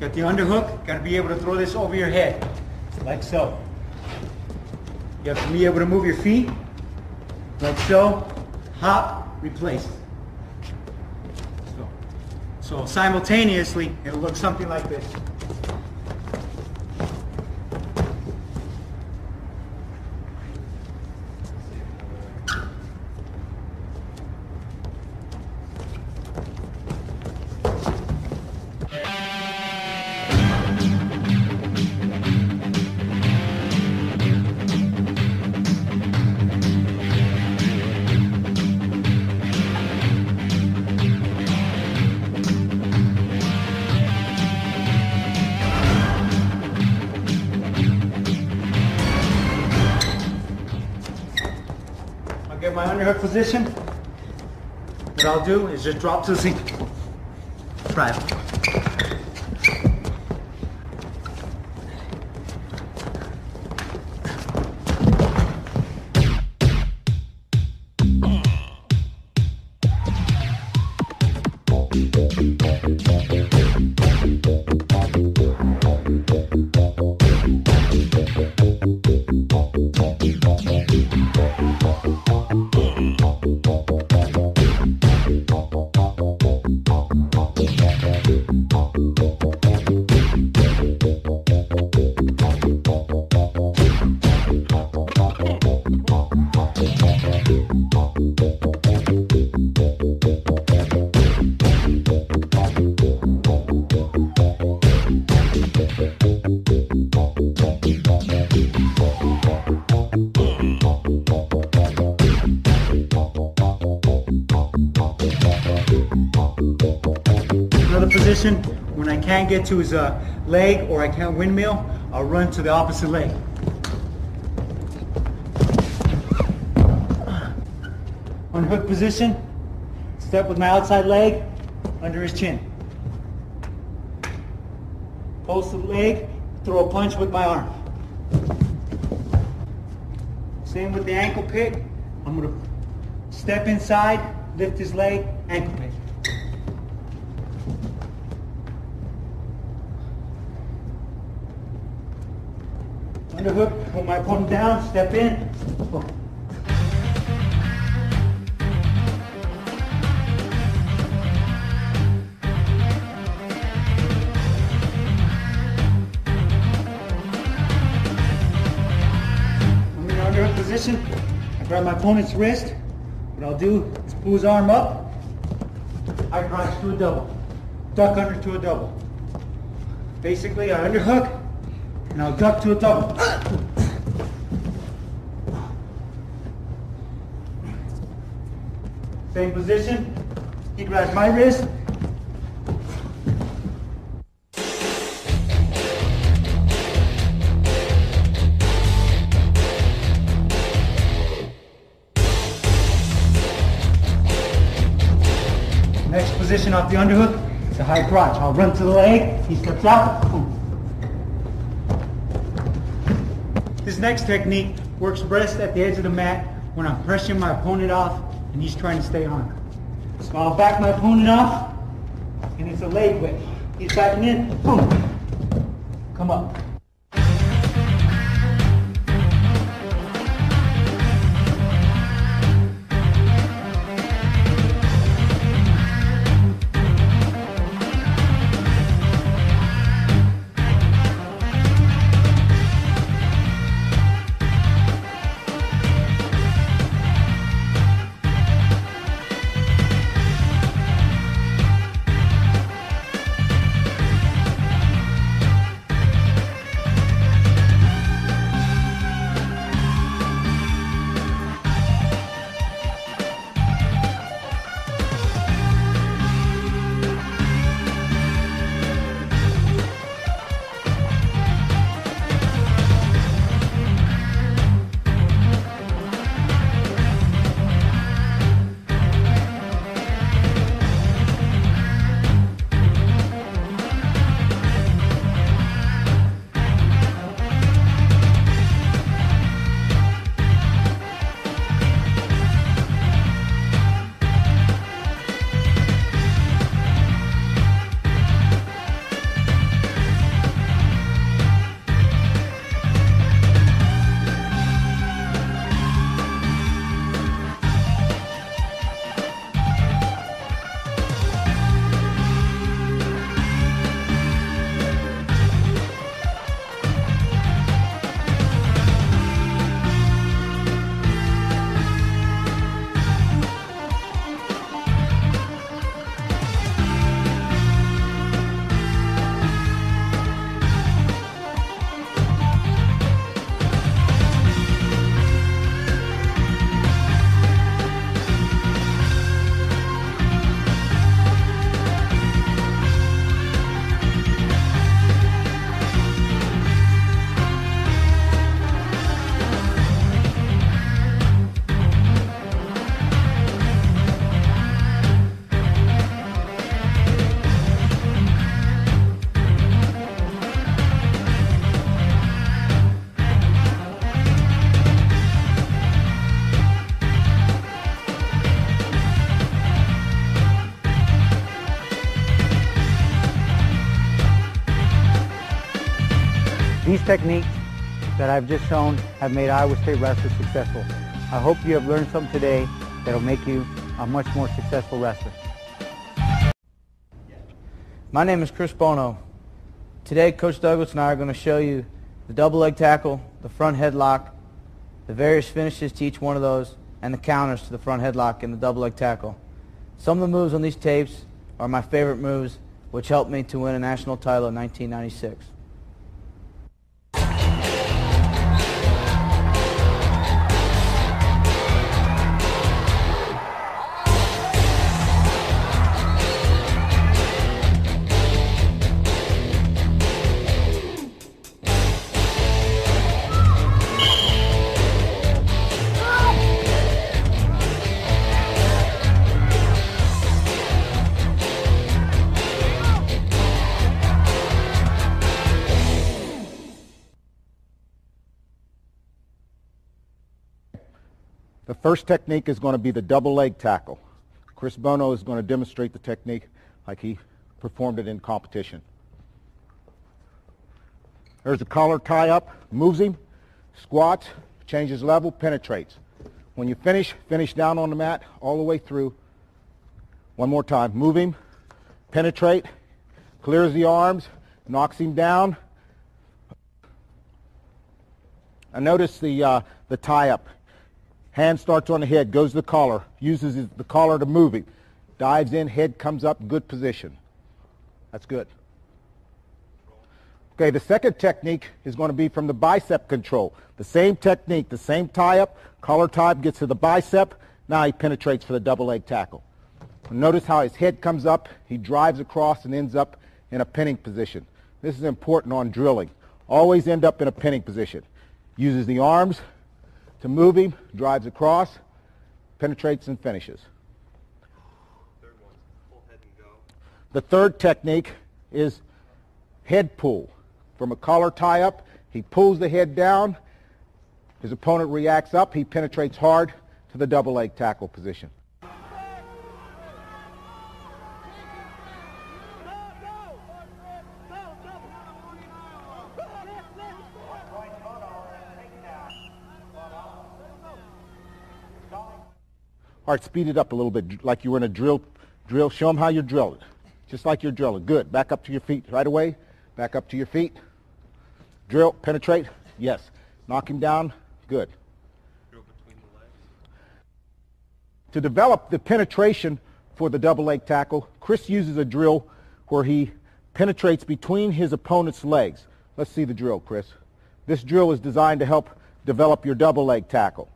got the underhook, got to be able to throw this over your head, like so. You have to be able to move your feet, like so, hop, replace. So simultaneously, it'll look something like this. Get my underhook position. What I'll do is just drop to the sink. Try it. Another position, when I can't get to his leg or I can't windmill, I'll run to the opposite leg. Unhook position, step with my outside leg under his chin. Post the leg, throw a punch with my arm. Same with the ankle pick. I'm going to step inside, lift his leg, ankle pick. Underhook, put my opponent down, step in. Boom. I'm in the underhook position. I grab my opponent's wrist. What I'll do is pull his arm up. I cross to a double. Duck under to a double. Basically, I underhook. And I'll duck to a double. Same position. He grabs my wrist. Next position off the underhook is a high crotch. I'll run to the leg. He steps out. Boom. This next technique works best at the edge of the mat when I'm pressing my opponent off and he's trying to stay on. So I'll back my opponent off and it's a leg whip. He's backing in, boom, come up. These techniques that I've just shown have made Iowa State wrestlers successful. I hope you have learned something today that will make you a much more successful wrestler. My name is Chris Bono. Today, Coach Douglas and I are going to show you the double leg tackle, the front headlock, the various finishes to each one of those, and the counters to the front headlock and the double leg tackle. Some of the moves on these tapes are my favorite moves, which helped me to win a national title in 1996. The first technique is going to be the double leg tackle. Chris Bono is going to demonstrate the technique like he performed it in competition. There's a collar tie up, moves him, squats, changes level, penetrates. When you finish down on the mat all the way through. One more time, move him, penetrate, clears the arms, knocks him down. And notice the tie up. Hand starts on the head, goes to the collar, uses the collar to move him. Dives in, head comes up, good position. That's good. Okay, the second technique is going to be from the bicep control. The same technique, the same tie-up, collar tie-up, gets to the bicep. Now he penetrates for the double leg tackle. Notice how his head comes up, he drives across and ends up in a pinning position. This is important on drilling. Always end up in a pinning position. Uses the arms to move him, drives across, penetrates and finishes. Third one, full head and go. The third technique is head pull. From a collar tie-up, he pulls the head down, his opponent reacts up, he penetrates hard to the double leg tackle position. All right, speed it up a little bit, like you were in a drill. Show them how you're drilling, just like you're drilling. Good. Back up to your feet right away. Back up to your feet. Drill, penetrate. Yes. Knock him down. Good. Drill between the legs. To develop the penetration for the double leg tackle, Chris uses a drill where he penetrates between his opponent's legs. Let's see the drill, Chris. This drill is designed to help develop your double leg tackle.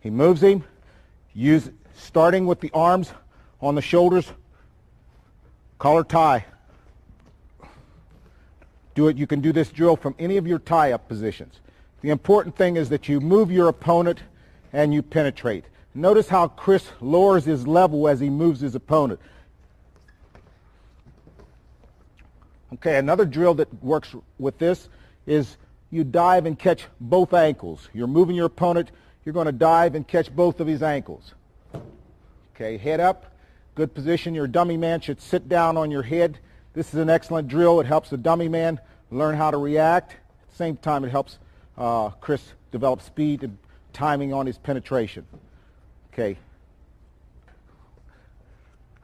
He moves him, starting with the arms on the shoulders, collar tie. You can do this drill from any of your tie-up positions. The important thing is that you move your opponent and you penetrate. Notice how Chris lowers his level as he moves his opponent. Okay, another drill that works with this is you dive and catch both ankles. You're moving your opponent. You're going to dive and catch both of his ankles. Okay, head up, good position. Your dummy man should sit down on your head. This is an excellent drill. It helps the dummy man learn how to react. At the same time, it helps Chris develop speed and timing on his penetration. Okay.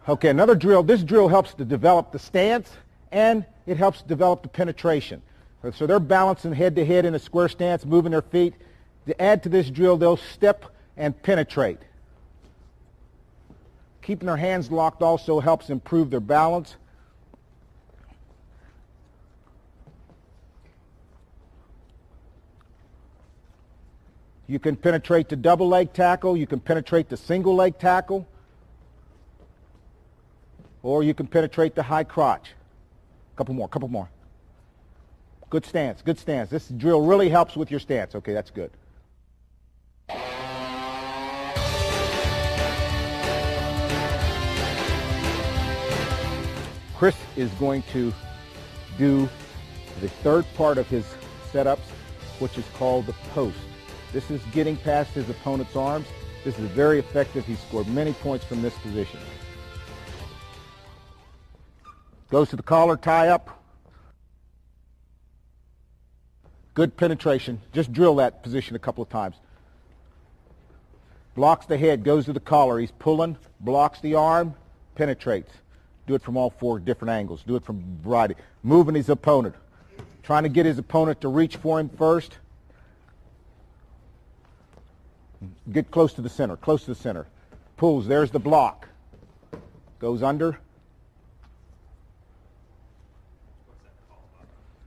Okay, another drill. This drill helps to develop the stance and it helps develop the penetration. So they're balancing head to head in a square stance, moving their feet. To add to this drill, they'll step and penetrate. Keeping their hands locked also helps improve their balance. You can penetrate the double leg tackle, you can penetrate the single leg tackle, or you can penetrate the high crotch. Couple more. Good stance, good stance. This drill really helps with your stance. Okay, that's good. Chris is going to do the third part of his setups, which is called the post. This is getting past his opponent's arms. This is very effective. He scored many points from this position. Goes to the collar tie up, Good penetration. Just drill that position a couple of times. Blocks the head, goes to the collar. He's pulling, blocks the arm, penetrates. Do it from all four different angles. Do it from a variety. Moving his opponent. Trying to get his opponent to reach for him first. Get close to the center, close to the center. Pulls, there's the block. Goes under.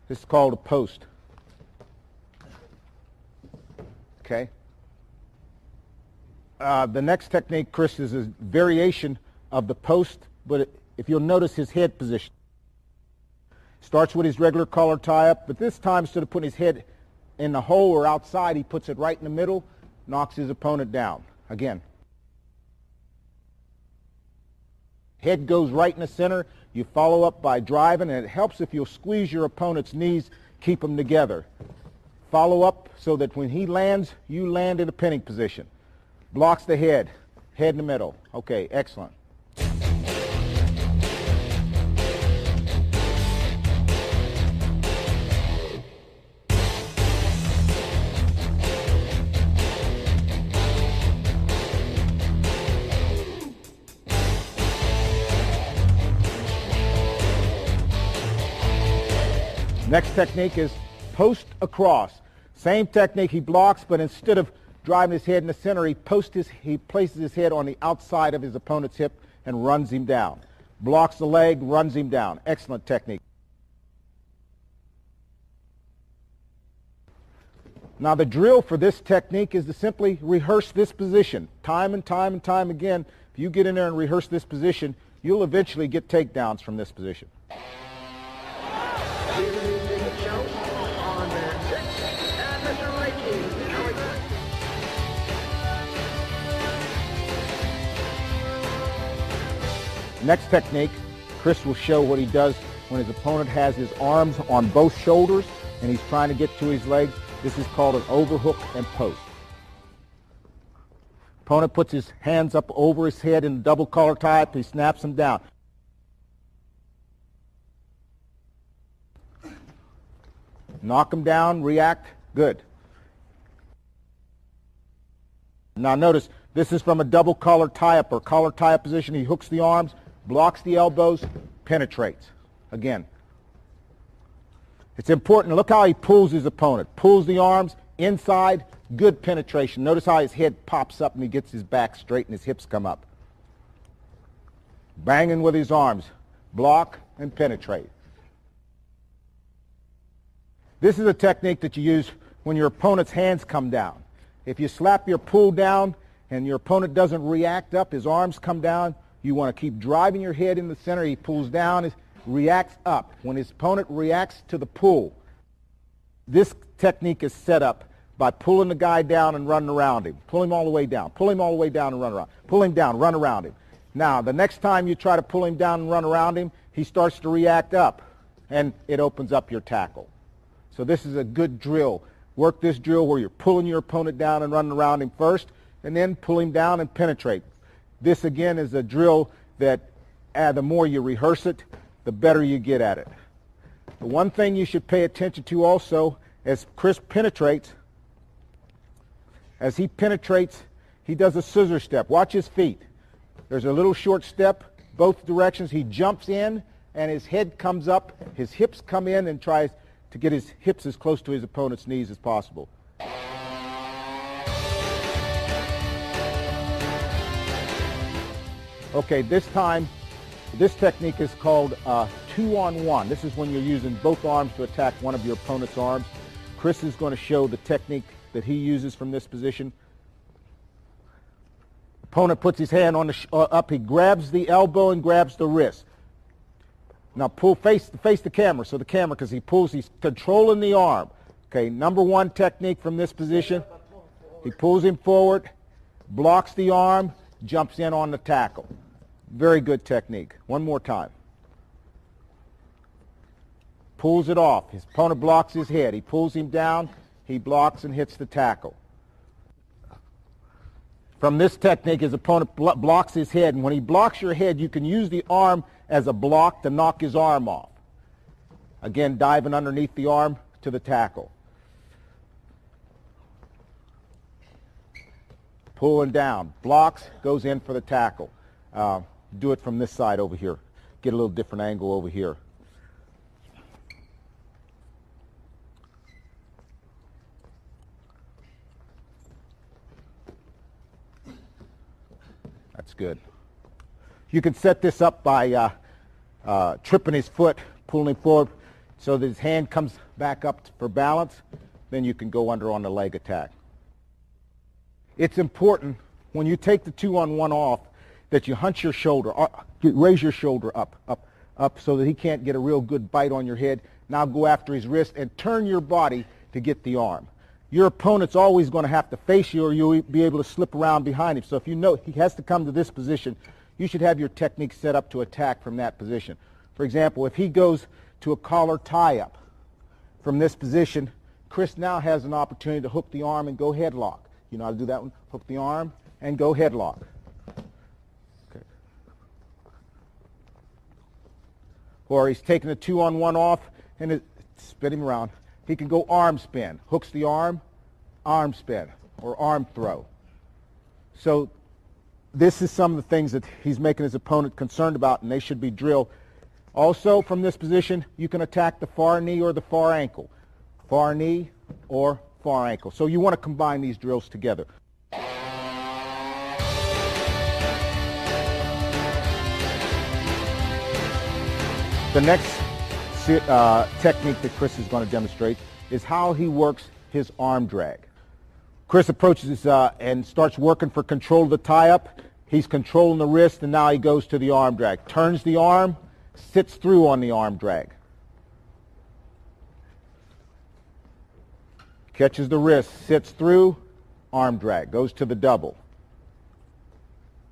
This is called a post. Okay. The next technique, Chris, is a variation of the post, but if you'll notice his head position. Starts with his regular collar tie-up, but this time instead of putting his head in the hole or outside, he puts it right in the middle, knocks his opponent down. Again. Head goes right in the center. You follow up by driving, and it helps if you'll squeeze your opponent's knees, keep them together. Follow up so that when he lands, you land in a pinning position. Blocks the head. Head in the middle. Okay, excellent. Next technique is post across. Same technique, he blocks, but instead of driving his head in the center, he places his head on the outside of his opponent's hip and runs him down. Blocks the leg, runs him down. Excellent technique. Now the drill for this technique is to simply rehearse this position time and time and time again. If you get in there and rehearse this position, you'll eventually get takedowns from this position. Next technique, Chris will show what he does when his opponent has his arms on both shoulders and he's trying to get to his legs. This is called an overhook and post. Opponent puts his hands up over his head in a double collar tie-up. He snaps him down. Knock him down, react, good. Now notice, this is from a double collar tie-up or collar tie-up position. He hooks the arms, blocks the elbows, penetrates. Again. It's important. Look how he pulls his opponent. Pulls the arms, inside, good penetration. Notice how his head pops up and he gets his back straight and his hips come up. Banging with his arms. Block and penetrate. This is a technique that you use when your opponent's hands come down. If you slap your pull down and your opponent doesn't react up, his arms come down, you want to keep driving your head in the center. He pulls down, he reacts up. When his opponent reacts to the pull, this technique is set up by pulling the guy down and running around him. Pull him all the way down. Pull him all the way down and run around. Pull him down, run around him. Now, the next time you try to pull him down and run around him, he starts to react up, and it opens up your tackle. So this is a good drill. Work this drill where you're pulling your opponent down and running around him first, and then pull him down and penetrate. This, again, is a drill that the more you rehearse it, the better you get at it. The one thing you should pay attention to also, as Chris penetrates, as he penetrates, he does a scissor step. Watch his feet. There's a little short step, both directions. He jumps in, and his head comes up. His hips come in and tries to get his hips as close to his opponent's knees as possible. Okay, this time, this technique is called 2-on-1. This is when you're using both arms to attack one of your opponent's arms. Chris is going to show the technique that he uses from this position. Opponent puts his hand on up. He grabs the elbow and grabs the wrist. Now pull face the camera, so the camera, because he pulls, he's controlling the arm. Okay, number one technique from this position. He pulls him forward, blocks the arm, jumps in on the tackle. Very good technique. One more time. Pulls it off. His opponent blocks his head. He pulls him down. He blocks and hits the tackle. From this technique, his opponent blocks his head. And when he blocks your head, you can use the arm as a block to knock his arm off. Again, diving underneath the arm to the tackle. pulling down, blocks, goes in for the tackle. Do it from this side over here. Get a little different angle over here. That's good. You can set this up by tripping his foot, pulling him forward so that his hand comes back up for balance. Then you can go under on the leg attack. It's important when you take the 2-on-1 off that you hunch your shoulder, raise your shoulder up so that he can't get a real good bite on your head. Now go after his wrist and turn your body to get the arm. Your opponent's always going to have to face you or you'll be able to slip around behind him. So if you know he has to come to this position, you should have your technique set up to attack from that position. For example, if he goes to a collar tie-up from this position, Chris now has an opportunity to hook the arm and go headlock. You know how to do that one? Hook the arm and go headlock. Okay. Or he's taking the 2-on-1 off and spin him around. He can go arm spin. Hooks the arm spin, or arm throw. So this is some of the things that he's making his opponent concerned about, and they should be drilled. Also, from this position, you can attack the far knee or the far ankle. Far knee or far ankle. So you want to combine these drills together. The next technique that Chris is going to demonstrate is how he works his arm drag. Chris approaches and starts working for control of the tie-up. He's controlling the wrist, and now he goes to the arm drag. Turns the arm, sits through on the arm drag. Catches the wrist, sits through, arm drag, goes to the double.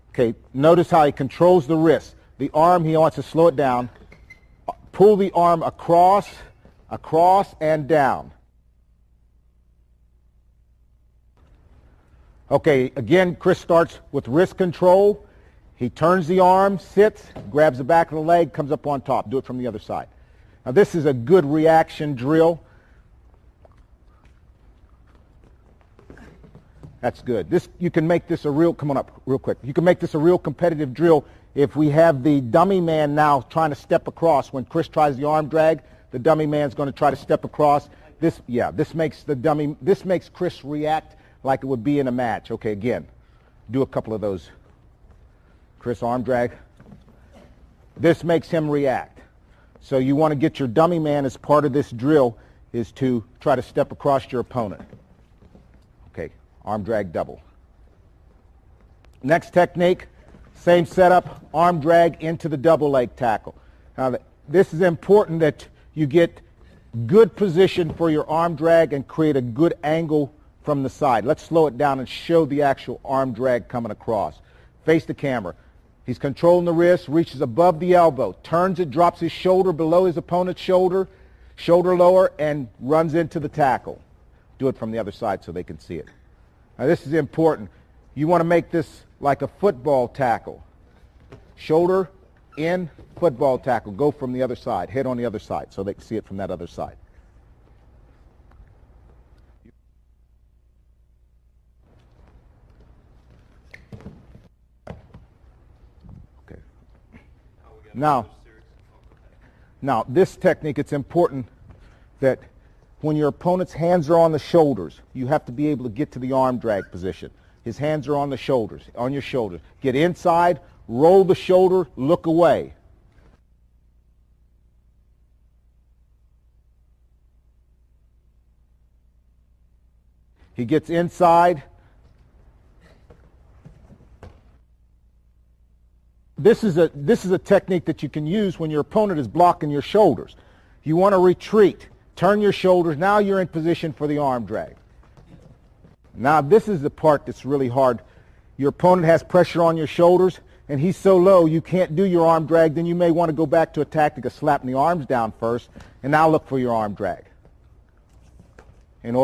Okay, notice how he controls the wrist. The arm, he wants to slow it down. Pull the arm across, and down. Okay, again, Chris starts with wrist control. He turns the arm, sits, grabs the back of the leg, comes up on top. Do it from the other side. Now, this is a good reaction drill. That's good. You can make this a real, come on up real quick. You can make this a real competitive drill if we have the dummy man now trying to step across. When Chris tries the arm drag, the dummy man's going to try to step across. This makes Chris react like it would be in a match. Okay, again, do a couple of those. Chris, arm drag. This makes him react. So you want to get your dummy man as part of this drill is to try to step across your opponent. Okay, arm drag double. Next technique, same setup, arm drag into the double leg tackle. Now, this is important that you get good position for your arm drag and create a good angle from the side. Let's slow it down and show the actual arm drag coming across. Face the camera. He's controlling the wrist, reaches above the elbow, turns it, drops his shoulder below his opponent's shoulder, shoulder lower, and runs into the tackle. Do it from the other side so they can see it. Now, this is important. You want to make this like a football tackle. Shoulder in, football tackle. Go from the other side. Head on the other side so they can see it from that other side. Okay. Now, this technique, it's important that when your opponent's hands are on the shoulders, you have to be able to get to the arm drag position. His hands are on the shoulders, on your shoulders. Get inside, roll the shoulder, look away. He gets inside. This is a technique that you can use when your opponent is blocking your shoulders. You want to retreat. Turn your shoulders. Now you're in position for the arm drag. Now this is the part that's really hard. Your opponent has pressure on your shoulders, and he's so low you can't do your arm drag. Then you may want to go back to a tactic of slapping the arms down first, and now look for your arm drag. In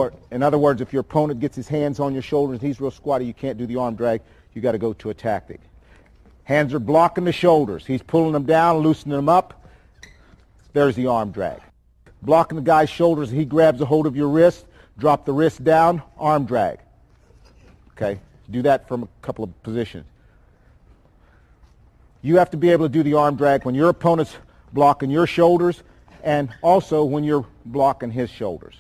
other words, if your opponent gets his hands on your shoulders, he's real squatty, you can't do the arm drag, you got to go to a tactic. Hands are blocking the shoulders. He's pulling them down, loosening them up. There's the arm drag. Blocking the guy's shoulders, he grabs a hold of your wrist, drop the wrist down, arm drag. Okay, Do that from a couple of positions. You have to be able to do the arm drag when your opponent's blocking your shoulders and also when you're blocking his shoulders.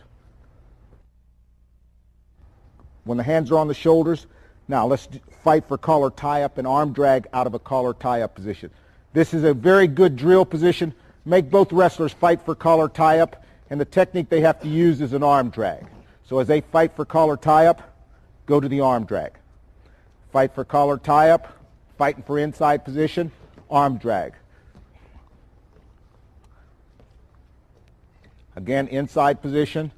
When the hands are on the shoulders, now let's fight for collar tie-up and arm drag out of a collar tie-up position. This is a very good drill position. Make both wrestlers fight for collar tie-up, and the technique they have to use is an arm drag. So as they fight for collar tie-up, go to the arm drag. Fight for collar tie-up, fighting for inside position, arm drag. Again, inside position,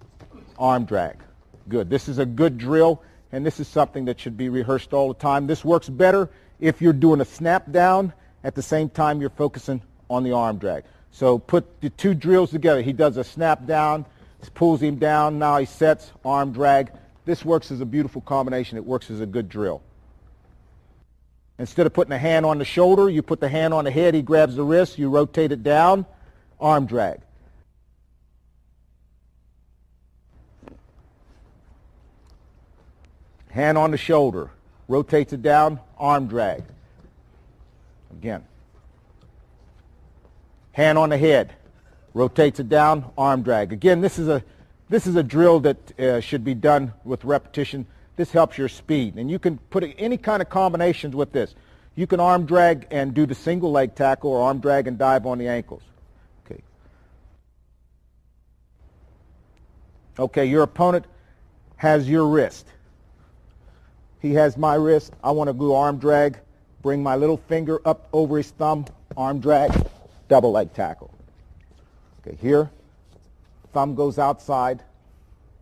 arm drag. Good. This is a good drill, and this is something that should be rehearsed all the time. This works better if you're doing a snap down at the same time you're focusing on the arm drag. So put the two drills together. He does a snap down, pulls him down, now he sets, arm drag. This works as a beautiful combination. It works as a good drill. Instead of putting a hand on the shoulder, you put the hand on the head, he grabs the wrist, you rotate it down, arm drag. Hand on the shoulder, rotates it down, arm drag. Again. Hand on the head, rotates it down, arm drag. Again, this is a drill that should be done with repetition. This helps your speed. And you can put any kind of combinations with this. You can arm drag and do the single leg tackle or arm drag and dive on the ankles. Okay. Okay, your opponent has your wrist. He has my wrist. I want to do arm drag, bring my little finger up over his thumb, arm drag, double leg tackle. Okay, here, thumb goes outside,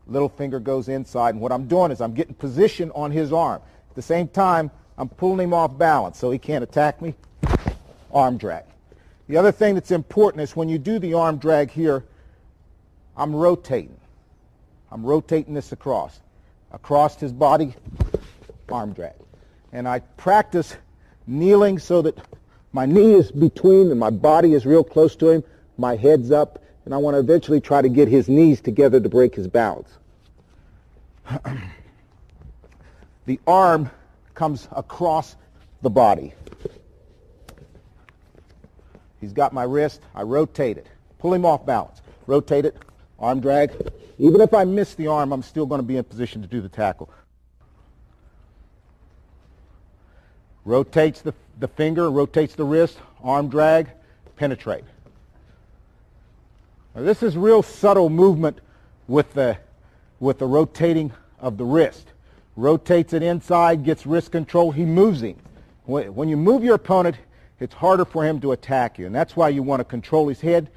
little finger goes inside, and what I'm doing is I'm getting position on his arm. At the same time, I'm pulling him off balance so he can't attack me. Arm drag. The other thing that's important is when you do the arm drag here, I'm rotating. I'm rotating this across his body, arm drag. And I practice kneeling so that my knee is between and my body is real close to him, my head's up, and I want to eventually try to get his knees together to break his balance. The arm comes across the body. He's got my wrist, I rotate it, pull him off balance, rotate it, arm drag. Even if I miss the arm, I'm still going to be in position to do the tackle. Rotates the finger, rotates the wrist, arm drag, penetrate. Now this is real subtle movement with the rotating of the wrist. Rotates it inside, gets wrist control, he moves him. When you move your opponent, it's harder for him to attack you, and that's why you want to control his head.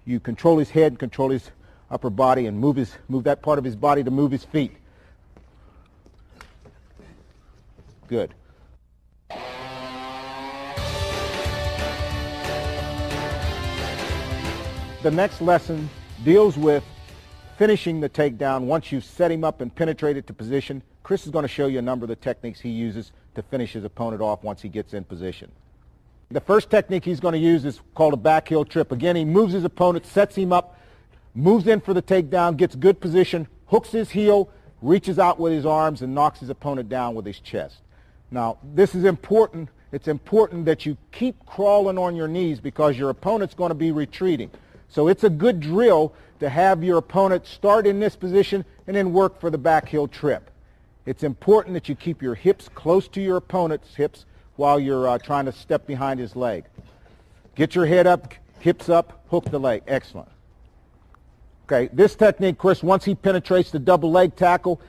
You control his head, control his upper body, and move that part of his body to move his feet. Good. The next lesson deals with finishing the takedown once you've set him up and penetrated to position. Chris is going to show you a number of the techniques he uses to finish his opponent off once he gets in position. The first technique he's going to use is called a back heel trip. Again, he moves his opponent, sets him up, moves in for the takedown, gets good position, hooks his heel, reaches out with his arms, and knocks his opponent down with his chest. Now, this is important. It's important that you keep crawling on your knees because your opponent's going to be retreating. So it's a good drill to have your opponent start in this position and then work for the back heel trip. It's important that you keep your hips close to your opponent's hips while you're trying to step behind his leg. Get your head up, hips up, hook the leg. Excellent. Okay, this technique, Chris, once he penetrates the double leg tackle,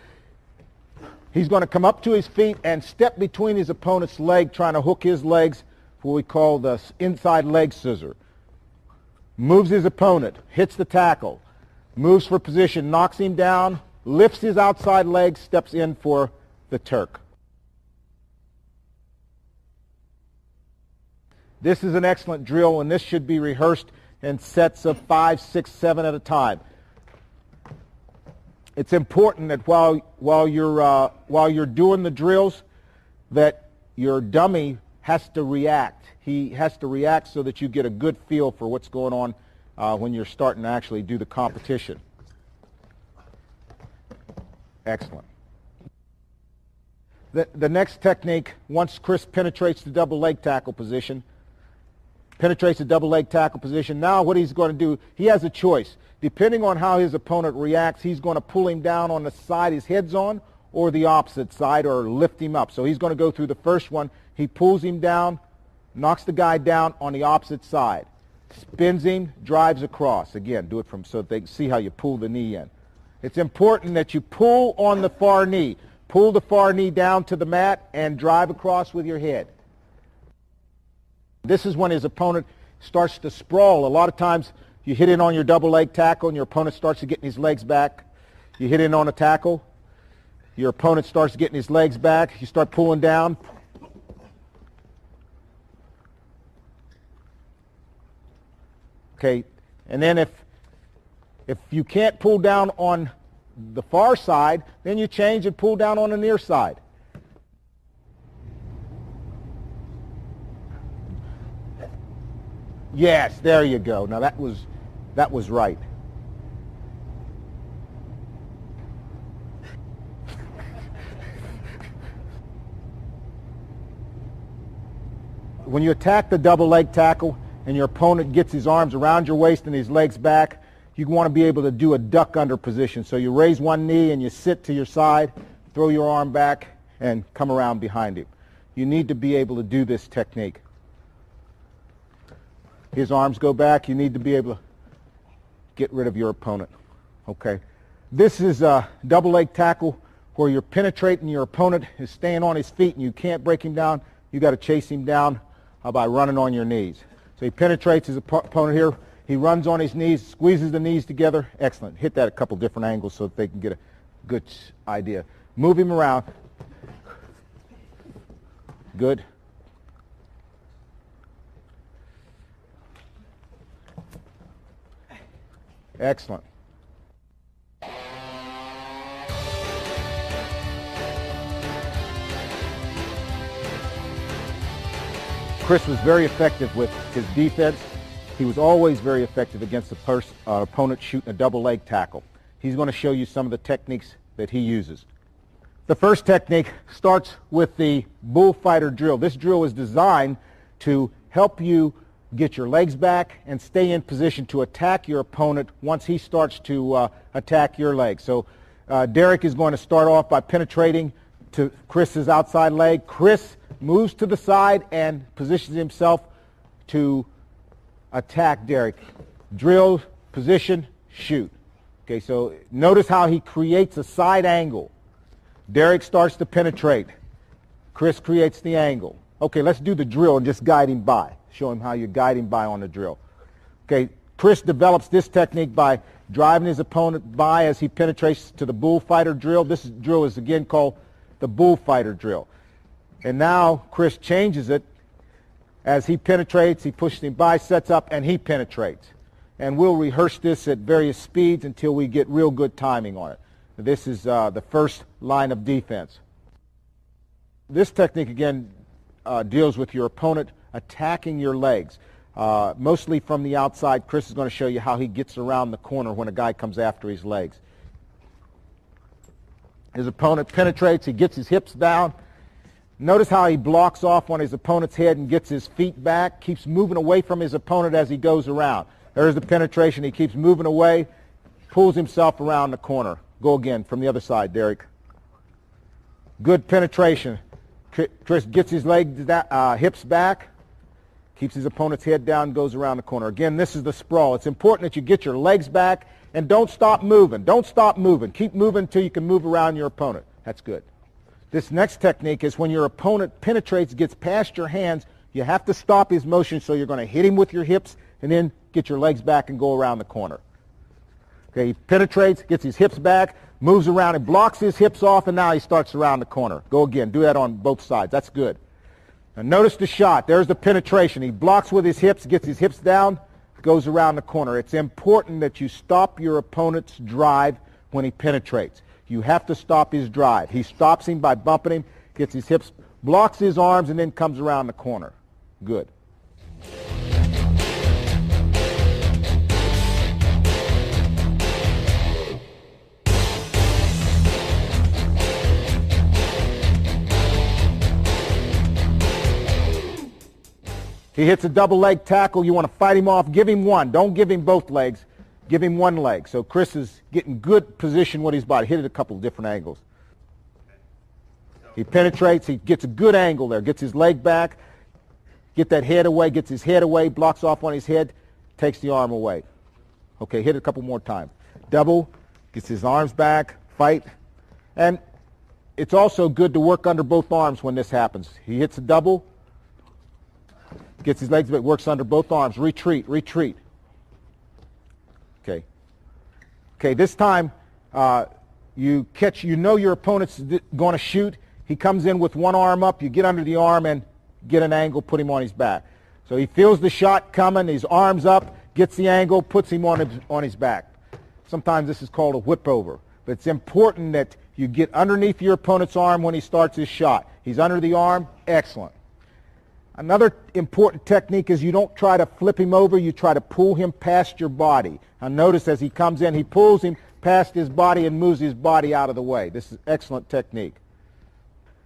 he's going to come up to his feet and step between his opponent's leg, trying to hook his legs, what we call the inside leg scissor. Moves his opponent, hits the tackle, moves for position, knocks him down, lifts his outside leg, steps in for the Turk. This is an excellent drill, and this should be rehearsed in sets of 5, 6, 7 at a time. It's important that while you're doing the drills, that your dummy has to react. He has to react so that you get a good feel for what's going on when you're starting to actually do the competition. Excellent. The next technique, once Chris penetrates the double leg tackle position, now what he's going to do, he has a choice. Depending on how his opponent reacts, he's going to pull him down on the side his head's on or the opposite side, or lift him up. So he's going to go through the first one. He pulls him down, knocks the guy down on the opposite side, spins him, drives across. Again, do it from so they can see how you pull the knee in. It's important that you pull on the far knee. Pull the far knee down to the mat and drive across with your head. This is when his opponent starts to sprawl. A lot of times you hit in on your double leg tackle and your opponent starts to get his legs back. You hit in on a tackle. Your opponent starts getting his legs back. You start pulling down. Okay, and then if you can't pull down on the far side, then you change and pull down on the near side. Yes, there you go. Now that was right. When you attack the double leg tackle and your opponent gets his arms around your waist and his legs back, you want to be able to do a duck under position. So you raise one knee and you sit to your side, throw your arm back, and come around behind him. You need to be able to do this technique. His arms go back. You need to be able to get rid of your opponent. Okay. This is a double leg tackle where you're penetrating your opponent is staying on his feet and you can't break him down. You got to chase him down by running on your knees. So he penetrates his opponent here. He runs on his knees, squeezes the knees together. Excellent. Hit that a couple different angles so that they can get a good idea. Move him around. Good. Excellent. Chris was very effective with his defense. He was always very effective against the opponent shooting a double leg tackle. He's going to show you some of the techniques that he uses. The first technique starts with the bullfighter drill. This drill is designed to help you get your legs back and stay in position to attack your opponent once he starts to attack your leg. So Derek is going to start off by penetrating to Chris's outside leg. Chris moves to the side and positions himself to attack Derek. Drill, position, shoot. Okay, so notice how he creates a side angle. Derek starts to penetrate. Chris creates the angle. Okay, let's do the drill and just guide him by. Show him how you guide him by on the drill. Okay, Chris develops this technique by driving his opponent by as he penetrates to the bullfighter drill. This drill is again called the bullfighter drill. And now Chris changes it. As he penetrates, he pushes him by, sets up, and he penetrates. And we'll rehearse this at various speeds until we get real good timing on it. This is the first line of defense. This technique, again, deals with your opponent attacking your legs, mostly from the outside. Chris is going to show you how he gets around the corner when a guy comes after his legs. His opponent penetrates, he gets his hips down. Notice how he blocks off on his opponent's head and gets his feet back, keeps moving away from his opponent as he goes around. There's the penetration. He keeps moving away, pulls himself around the corner. Go again from the other side, Derek. Good penetration. Chris gets his legs, hips back, keeps his opponent's head down, goes around the corner. Again, this is the sprawl. It's important that you get your legs back and don't stop moving. Don't stop moving. Keep moving until you can move around your opponent. That's good. This next technique is when your opponent penetrates, gets past your hands, you have to stop his motion, so you're going to hit him with your hips and then get your legs back and go around the corner. Okay, he penetrates, gets his hips back, moves around and blocks his hips off, and now he starts around the corner. Go again. Do that on both sides. That's good. Now notice the shot. There's the penetration. He blocks with his hips, gets his hips down, goes around the corner. It's important that you stop your opponent's drive when he penetrates. You have to stop his drive. He stops him by bumping him, gets his hips, blocks his arms, and then comes around the corner. Good. He hits a double leg tackle. You want to fight him off. Give him one. Don't give him both legs. Give him one leg. So Chris is getting good position with his body. Hit it a couple of different angles. He penetrates. He gets a good angle there. Gets his leg back. Get that head away. Gets his head away. Blocks off on his head. Takes the arm away. Okay, hit it a couple more times. Double. Gets his arms back. Fight. And it's also good to work under both arms when this happens. He hits a double. Gets his legs back. Works under both arms. Retreat. Retreat. Okay. Okay, this time you know your opponent's going to shoot. He comes in with one arm up. You get under the arm and get an angle, put him on his back. So he feels the shot coming, his arms up, gets the angle, puts him on his back. Sometimes this is called a whip over. But it's important that you get underneath your opponent's arm when he starts his shot. He's under the arm. Excellent. Another important technique is you don't try to flip him over. You try to pull him past your body. Now notice as he comes in, he pulls him past his body and moves his body out of the way. This is excellent technique.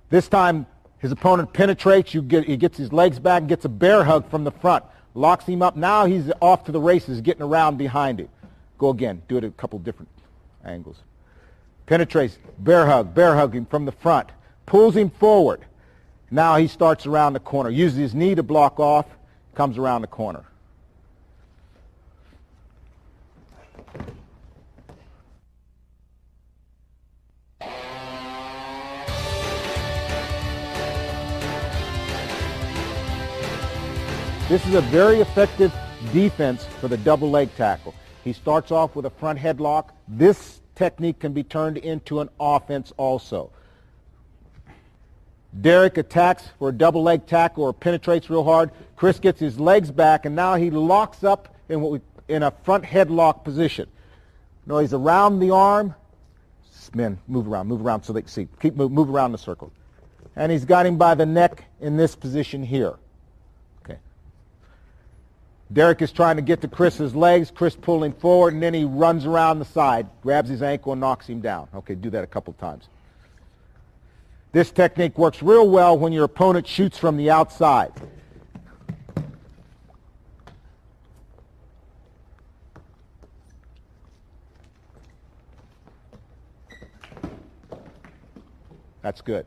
This time his opponent penetrates. He gets his legs back, gets a bear hug from the front, locks him up. Now he's off to the races, getting around behind him. Go again. Do it at a couple different angles. Penetrates, bear hug him from the front, pulls him forward. Now he starts around the corner, uses his knee to block off, comes around the corner. This is a very effective defense for the double leg tackle. He starts off with a front headlock. This technique can be turned into an offense also. Derek attacks for a double leg tackle or penetrates real hard. Chris gets his legs back, and now he locks up in a front headlock position. No, he's around the arm. Men, move around so they can see. Move around the circle. And he's got him by the neck in this position here. Okay. Derek is trying to get to Chris's legs. Chris pulling forward, and then he runs around the side, grabs his ankle, and knocks him down. Okay, do that a couple times. This technique works real well when your opponent shoots from the outside. That's good.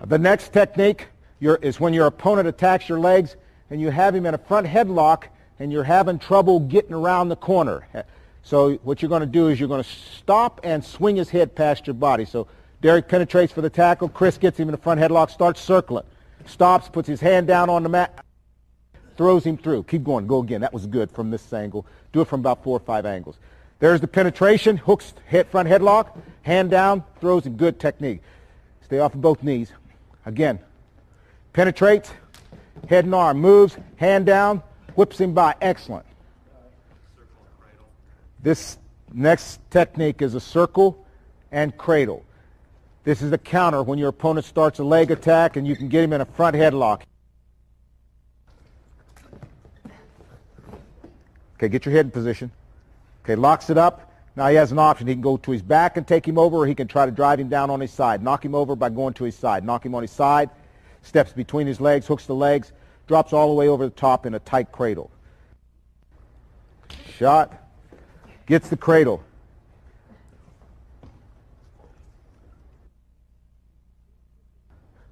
The next technique is when your opponent attacks your legs and you have him in a front headlock and you're having trouble getting around the corner. So what you're going to do is you're going to stop and swing his head past your body. So Derek penetrates for the tackle. Chris gets him in a front headlock, starts circling. Stops, puts his hand down on the mat, throws him through. Keep going. Go again. That was good from this angle. Do it from about 4 or 5 angles. There's the penetration. Hooks, front headlock, hand down, throws him. Good technique. Stay off of both knees. Again. Penetrates, head and arm, moves, hand down, whips him by. Excellent. This next technique is a circle and cradle. This is a counter when your opponent starts a leg attack and you can get him in a front headlock. Okay, get your head in position. Okay, locks it up. Now he has an option. He can go to his back and take him over, or he can try to drive him down on his side. Knock him over by going to his side. Knock him on his side, steps between his legs, hooks the legs, drops all the way over the top in a tight cradle. Shot. Gets the cradle.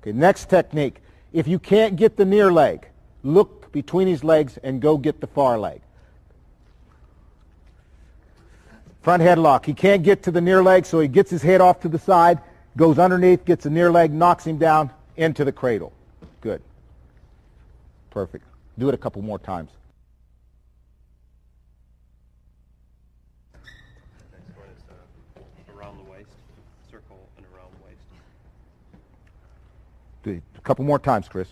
Okay, next technique. If you can't get the near leg, look between his legs and go get the far leg. Front headlock. He can't get to the near leg, so he gets his head off to the side, goes underneath, gets the near leg, knocks him down into the cradle. Good. Perfect. Do it a couple more times. Next one is around the waist, circle and around the waist. Do it a couple more times, Chris.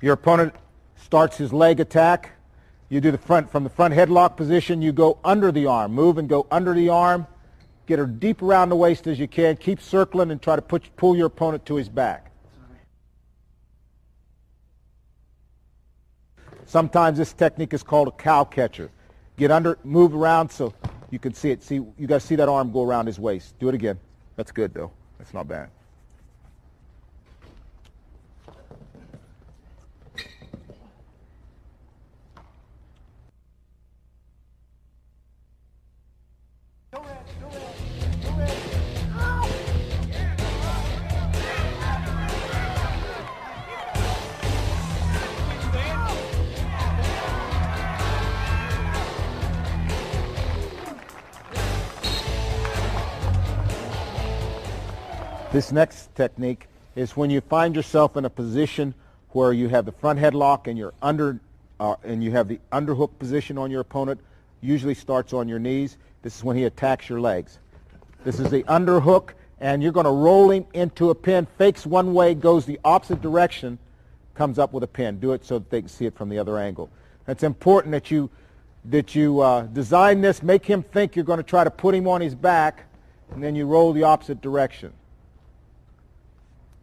Your opponent starts his leg attack. You do from the front headlock position, you go under the arm. Move and go under the arm. Get her deep around the waist as you can. Keep circling and try to pull your opponent to his back. Sometimes this technique is called a cow catcher. Get under, move around so you can see it. See, you guys see that arm go around his waist. Do it again. That's good though. That's not bad. This next technique is when you find yourself in a position where you have the front headlock and you're and you have the underhook position on your opponent. Usually starts on your knees. This is when he attacks your legs. This is the underhook, and you're going to roll him into a pin. Fakes one way, goes the opposite direction, comes up with a pin. Do it so that they can see it from the other angle. It's important that you design this, make him think you're going to try to put him on his back, and then you roll the opposite direction.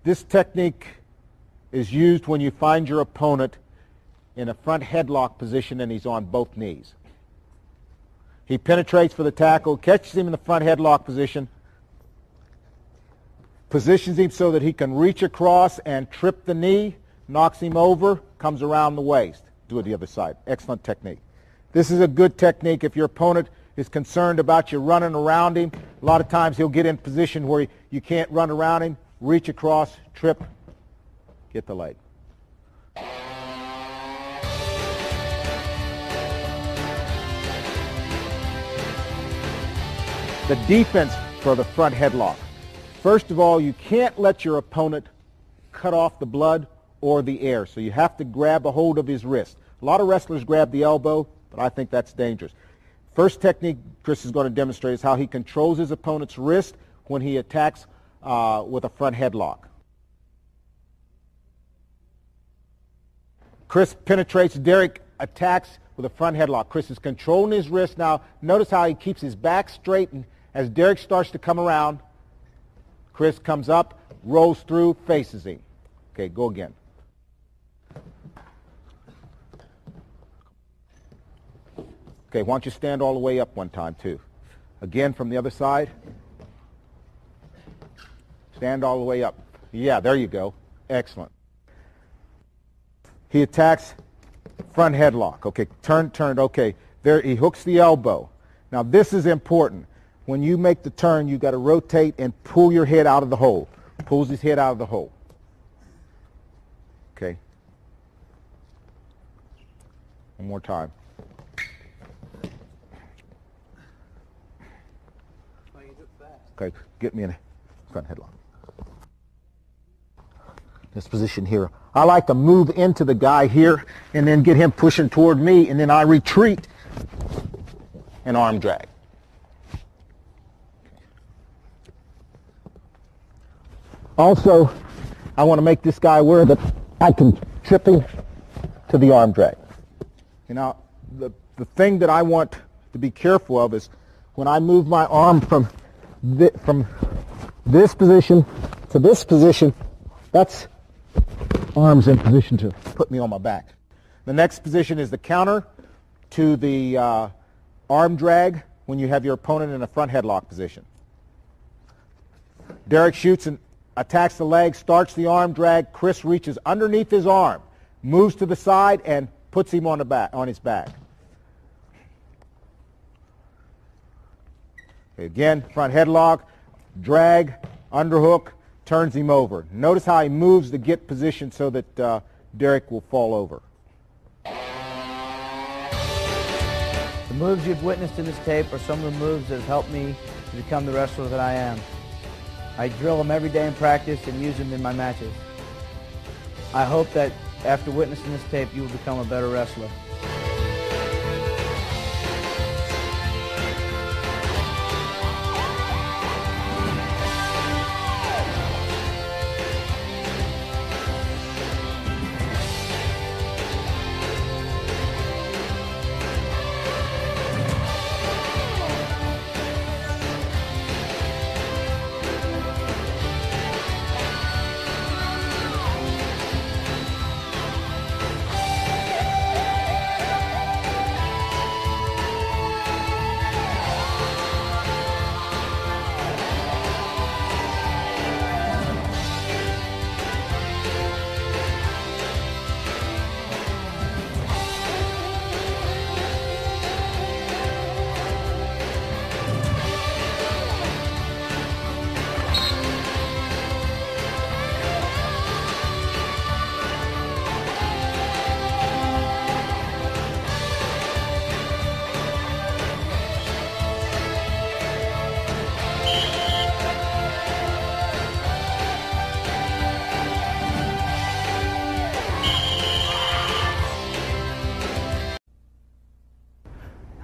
This technique is used when you find your opponent in a front headlock position and he's on both knees. He penetrates for the tackle, catches him in the front headlock position, positions him so that he can reach across and trip the knee, knocks him over, comes around the waist. Do it the other side. Excellent technique. This is a good technique if your opponent is concerned about you running around him. A lot of times he'll get in position where you can't run around him. Reach across, trip, get the leg. The defense for the front headlock. First of all, you can't let your opponent cut off the blood or the air, so you have to grab a hold of his wrist. A lot of wrestlers grab the elbow, but I think that's dangerous. First technique Chris is going to demonstrate is how he controls his opponent's wrist when he attacks with a front headlock. Chris penetrates. Derek attacks with a front headlock. Chris is controlling his wrist. Now, notice how he keeps his back straight, and as Derek starts to come around, Chris comes up, rolls through, faces him. Okay, go again. Okay, why don't you stand all the way up one time, too. Again, from the other side. Stand all the way up. Yeah, there you go. Excellent. He attacks front headlock. Okay, turned. Okay, there he hooks the elbow. Now this is important. When you make the turn, you got to rotate and pull your head out of the hole. Pulls his head out of the hole. Okay. One more time. Okay, get me in a front headlock. This position here. I like to move into the guy here and then get him pushing toward me, and then I retreat and arm drag. Also, I want to make this guy aware that I can trip him to the arm drag. You know, the thing that I want to be careful of is when I move my arm from this position to this position, that's arms in position to put me on my back. The next position is the counter to the arm drag when you have your opponent in a front headlock position. Derek shoots and attacks the leg, starts the arm drag. Chris reaches underneath his arm, moves to the side, and puts him on his back. Okay, again, front headlock, drag, underhook, turns him over. Notice how he moves to get position so that Derek will fall over. The moves you've witnessed in this tape are some of the moves that have helped me to become the wrestler that I am. I drill them every day in practice and use them in my matches. I hope that after witnessing this tape, you will become a better wrestler.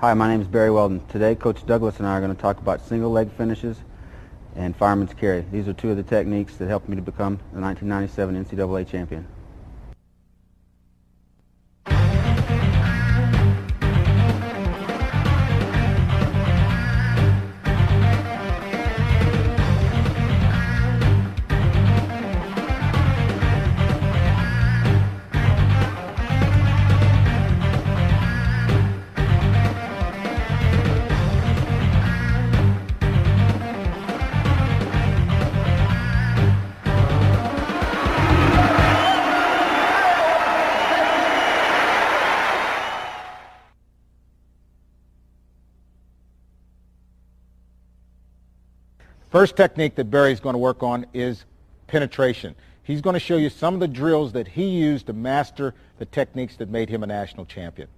Hi, my name is Barry Weldon. Today, Coach Douglas and I are going to talk about single leg finishes and fireman's carry. These are two of the techniques that helped me to become the 1997 NCAA champion. First technique that Barry's going to work on is penetration. He's going to show you some of the drills that he used to master the techniques that made him a national champion.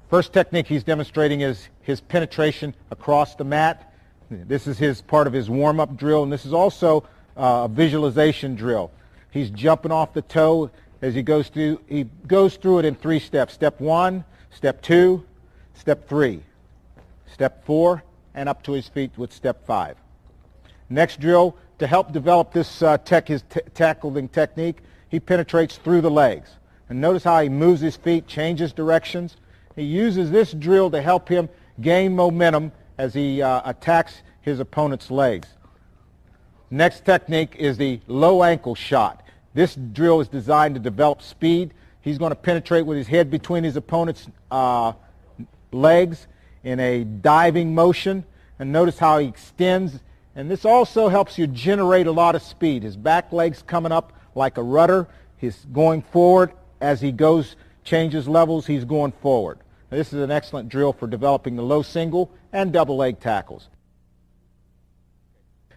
First technique he's demonstrating is his penetration across the mat. This is part of his warm-up drill, and this is also a visualization drill. He's jumping off the toe as he goes through. He goes through it in 3 steps. Step 1, step 2, step 3. Step 4, and up to his feet with step 5. Next drill, to help develop this tackling technique, he penetrates through the legs. And notice how he moves his feet, changes directions. He uses this drill to help him gain momentum as he attacks his opponent's legs. Next technique is the low ankle shot. This drill is designed to develop speed. He's going to penetrate with his head between his opponent's legs in a diving motion, and notice how he extends, and this also helps you generate a lot of speed. His back leg's coming up like a rudder. He's going forward as he changes levels, he's going forward. Now, this is an excellent drill for developing the low single and double leg tackles.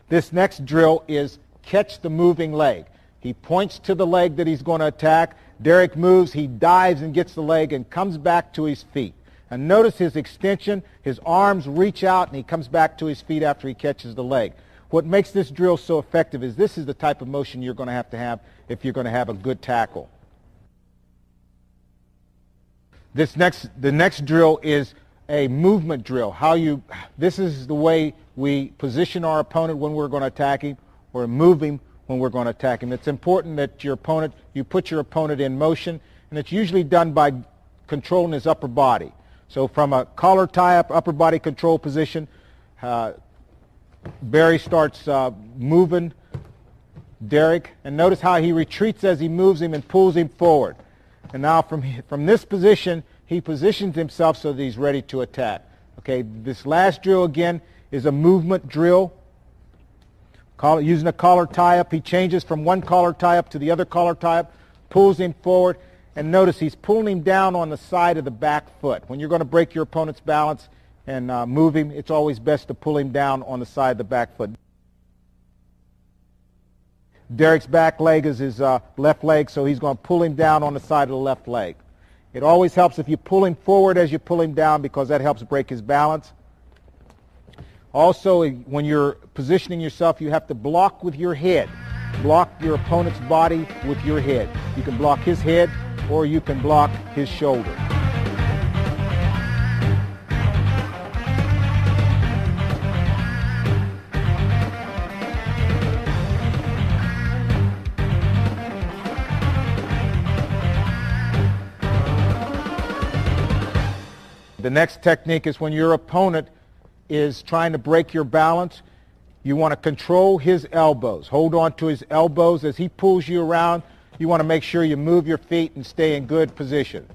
This next drill is catch the moving leg. He points to the leg that he's going to attack. Derek moves, he dives and gets the leg and comes back to his feet. And notice his extension, his arms reach out, and he comes back to his feet after he catches the leg. What makes this drill so effective is this is the type of motion you're going to have if you're going to have a good tackle. The next drill is a movement drill. This is the way we position our opponent when we're going to attack him, or move him when we're going to attack him. It's important that you put your opponent in motion, and it's usually done by controlling his upper body. So from a collar tie-up, upper body control position, Barry starts moving Derek, and notice how he retreats as he moves him and pulls him forward. And now from this position, he positions himself so that he's ready to attack. Okay, this last drill again is a movement drill. Using a collar tie-up, he changes from one collar tie-up to the other collar tie-up, pulls him forward. And notice he's pulling him down on the side of the back foot. When you're going to break your opponent's balance and move him, it's always best to pull him down on the side of the back foot. Derek's back leg is his left leg, so he's going to pull him down on the side of the left leg. It always helps if you pull him forward as you pull him down, because that helps break his balance. Also, when you're positioning yourself, you have to block with your head. Block your opponent's body with your head. You can block his head, or you can block his shoulder. The next technique is when your opponent is trying to break your balance, you want to control his elbows. Hold on to his elbows as he pulls you around. You want to make sure you move your feet and stay in good position.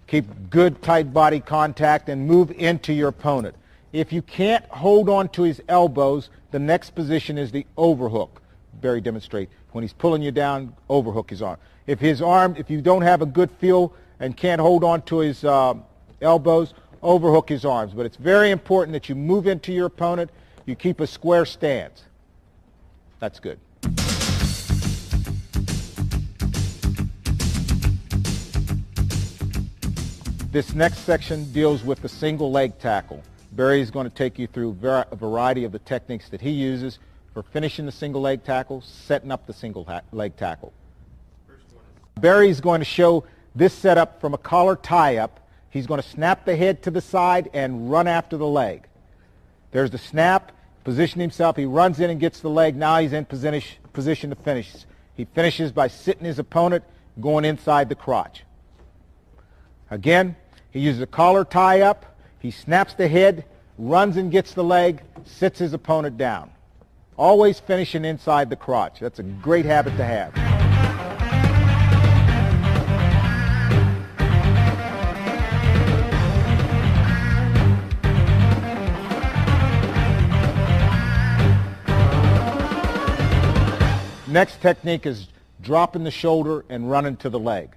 Keep good tight body contact and move into your opponent. If you can't hold on to his elbows, the next position is the overhook. Barry demonstrate. When he's pulling you down, overhook his arm. If you don't have a good feel and can't hold on to his elbows, overhook his arms. But it's very important that you move into your opponent. You keep a square stance. That's good. This next section deals with the single leg tackle. Barry is going to take you through a variety of the techniques that he uses for finishing the single leg tackle, setting up the single leg tackle. Barry is going to show this setup from a collar tie-up. He's going to snap the head to the side and run after the leg. There's the snap, position himself, he runs in and gets the leg. Now he's in position to finish. He finishes by sitting his opponent, going inside the crotch. Again, he uses a collar tie-up, he snaps the head, runs and gets the leg, sits his opponent down. Always finishing inside the crotch. That's a great habit to have. Next technique is dropping the shoulder and running to the leg.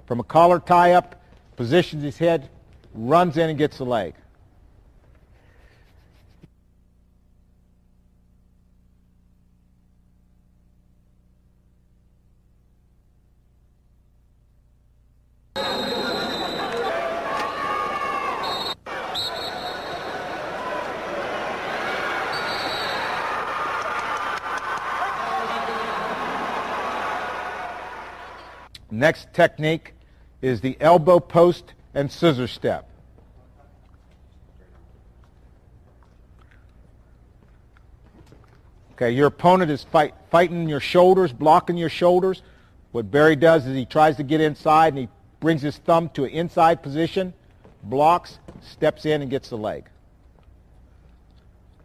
From a collar tie-up, positions his head, runs in and gets the leg. Next technique is the elbow post and scissor step. Okay, your opponent is fighting your shoulders, blocking your shoulders. What Barry does is he tries to get inside and he brings his thumb to an inside position, blocks, steps in and gets the leg.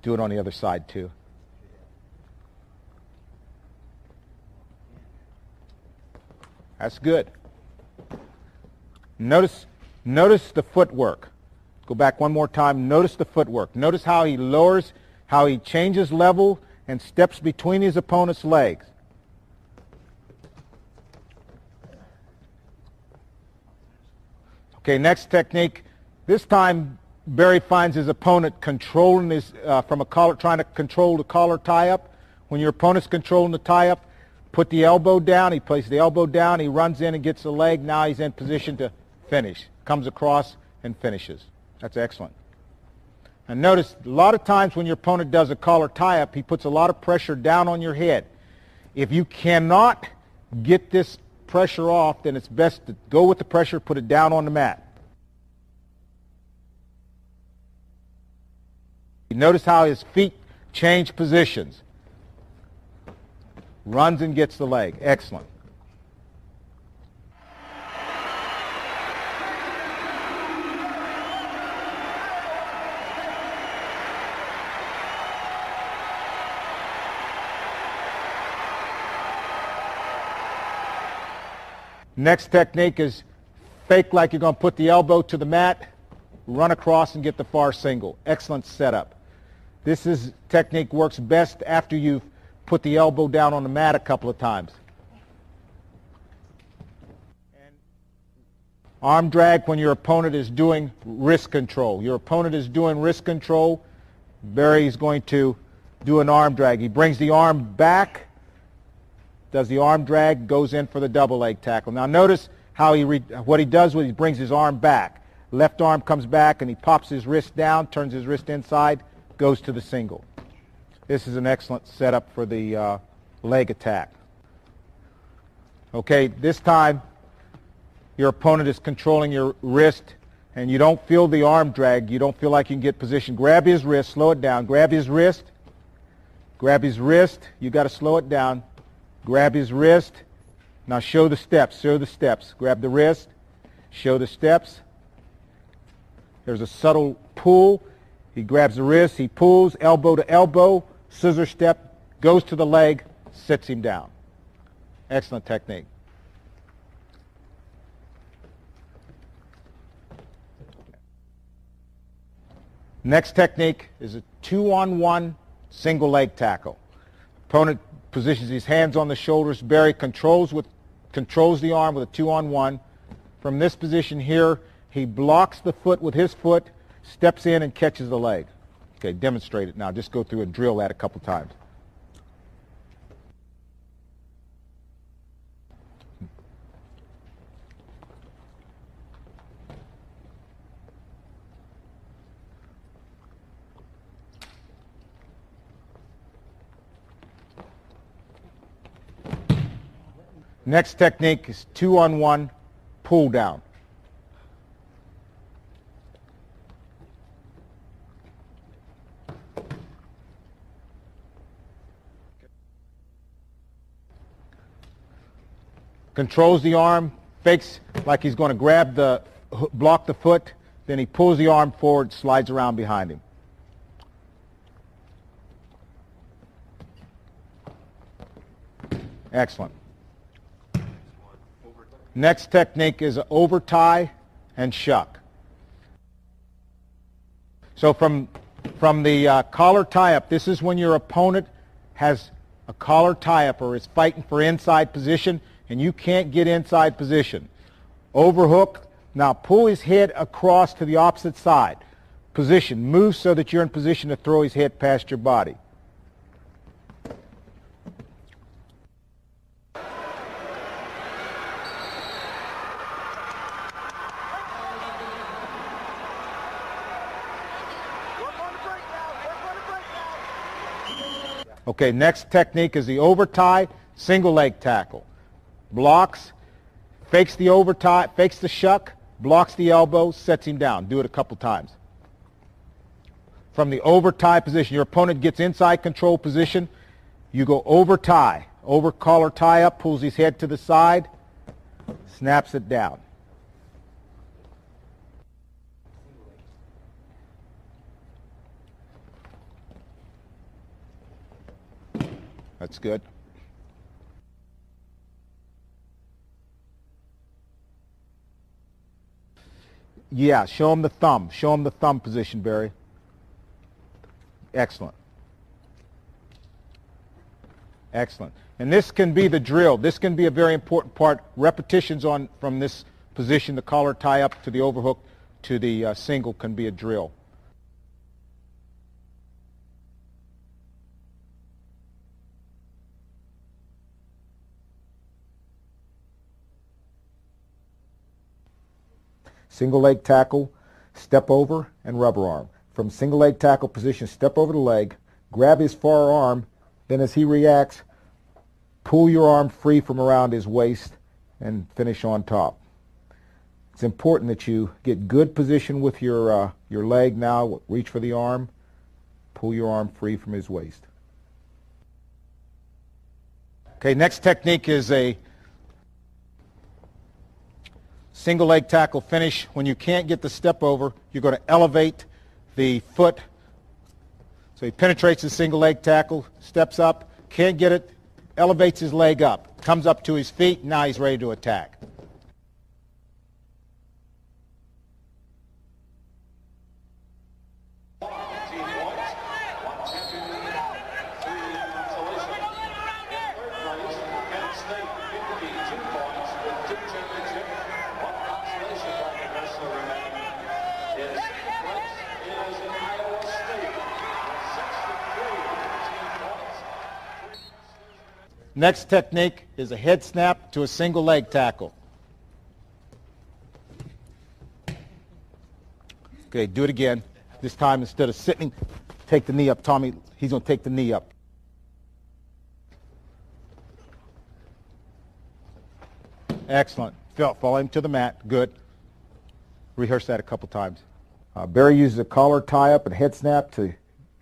Do it on the other side too. That's good. Notice the footwork. Go back one more time. Notice the footwork. Notice how he lowers, how he changes level and steps between his opponent's legs. Okay, next technique. This time Barry finds his opponent controlling his from a collar, trying to control the collar tie-up. When your opponent's controlling the tie-up, put the elbow down, he places the elbow down, he runs in and gets the leg. Now he's in position to finish. Comes across and finishes. That's excellent. And notice, a lot of times when your opponent does a collar tie-up, he puts a lot of pressure down on your head. If you cannot get this pressure off, then it's best to go with the pressure, put it down on the mat. Notice how his feet change positions. Runs and gets the leg. Excellent. Next technique is fake like you're going to put the elbow to the mat, run across and get the far single. Excellent setup. This technique works best after you've put the elbow down on the mat a couple of times. And arm drag when your opponent is doing wrist control. Your opponent is doing wrist control. Barry is going to do an arm drag. He brings the arm back, does the arm drag, goes in for the double leg tackle. Now notice how what he does when he brings his arm back. Left arm comes back and he pops his wrist down, turns his wrist inside, goes to the single. This is an excellent setup for the leg attack. Okay, this time your opponent is controlling your wrist and you don't feel the arm drag. You don't feel like you can get position. Grab his wrist, slow it down. Grab his wrist. Grab his wrist. You got to slow it down. Grab his wrist. Now show the steps. Show the steps. Grab the wrist. Show the steps. There's a subtle pull. He grabs the wrist. He pulls elbow to elbow. Scissor step. Goes to the leg. Sits him down. Excellent technique. Next technique is a 2-on-1 single leg tackle. Opponent positions his hands on the shoulders. Barry controls the arm with a 2-on-1. From this position here, he blocks the foot with his foot, steps in and catches the leg. Okay, demonstrate it now. Just go through and drill that a couple times. Next technique is 2-on-1 pull down. Controls the arm, fakes like he's going to grab the, block the foot, then he pulls the arm forward, slides around behind him. Excellent. Next technique is over tie and shuck. So from the collar tie-up, this is when your opponent has a collar tie-up or is fighting for inside position and you can't get inside position. Overhook. Now pull his head across to the opposite side. Position. Move so that you're in position to throw his head past your body. Okay, next technique is the over tie, single leg tackle. Blocks, fakes the over tie, fakes the shuck, blocks the elbow, sets him down. Do it a couple times. From the over tie position, your opponent gets inside control position. You go over tie, over collar tie up, pulls his head to the side, snaps it down. That's good. Yeah, show him the thumb. Show him the thumb position, Barry. Excellent. Excellent. And this can be the drill. This can be a very important part. Repetitions on from this position, the collar tie up to the overhook to the single can be a drill. Single leg tackle, step over, and rubber arm. From single leg tackle position, step over the leg, grab his far arm, then as he reacts, pull your arm free from around his waist and finish on top. It's important that you get good position with your leg now. Reach for the arm, pull your arm free from his waist. Okay, next technique is a single leg tackle finish. When you can't get the step over, you're going to elevate the foot. So he penetrates the single leg tackle, steps up, can't get it, elevates his leg up, comes up to his feet, now he's ready to attack. Next technique is a head snap to a single leg tackle. Okay, do it again. This time instead of sitting, take the knee up. Tommy, he's going to take the knee up. Excellent. Follow him to the mat. Good. Rehearse that a couple times. Barry uses a collar tie up and head snap to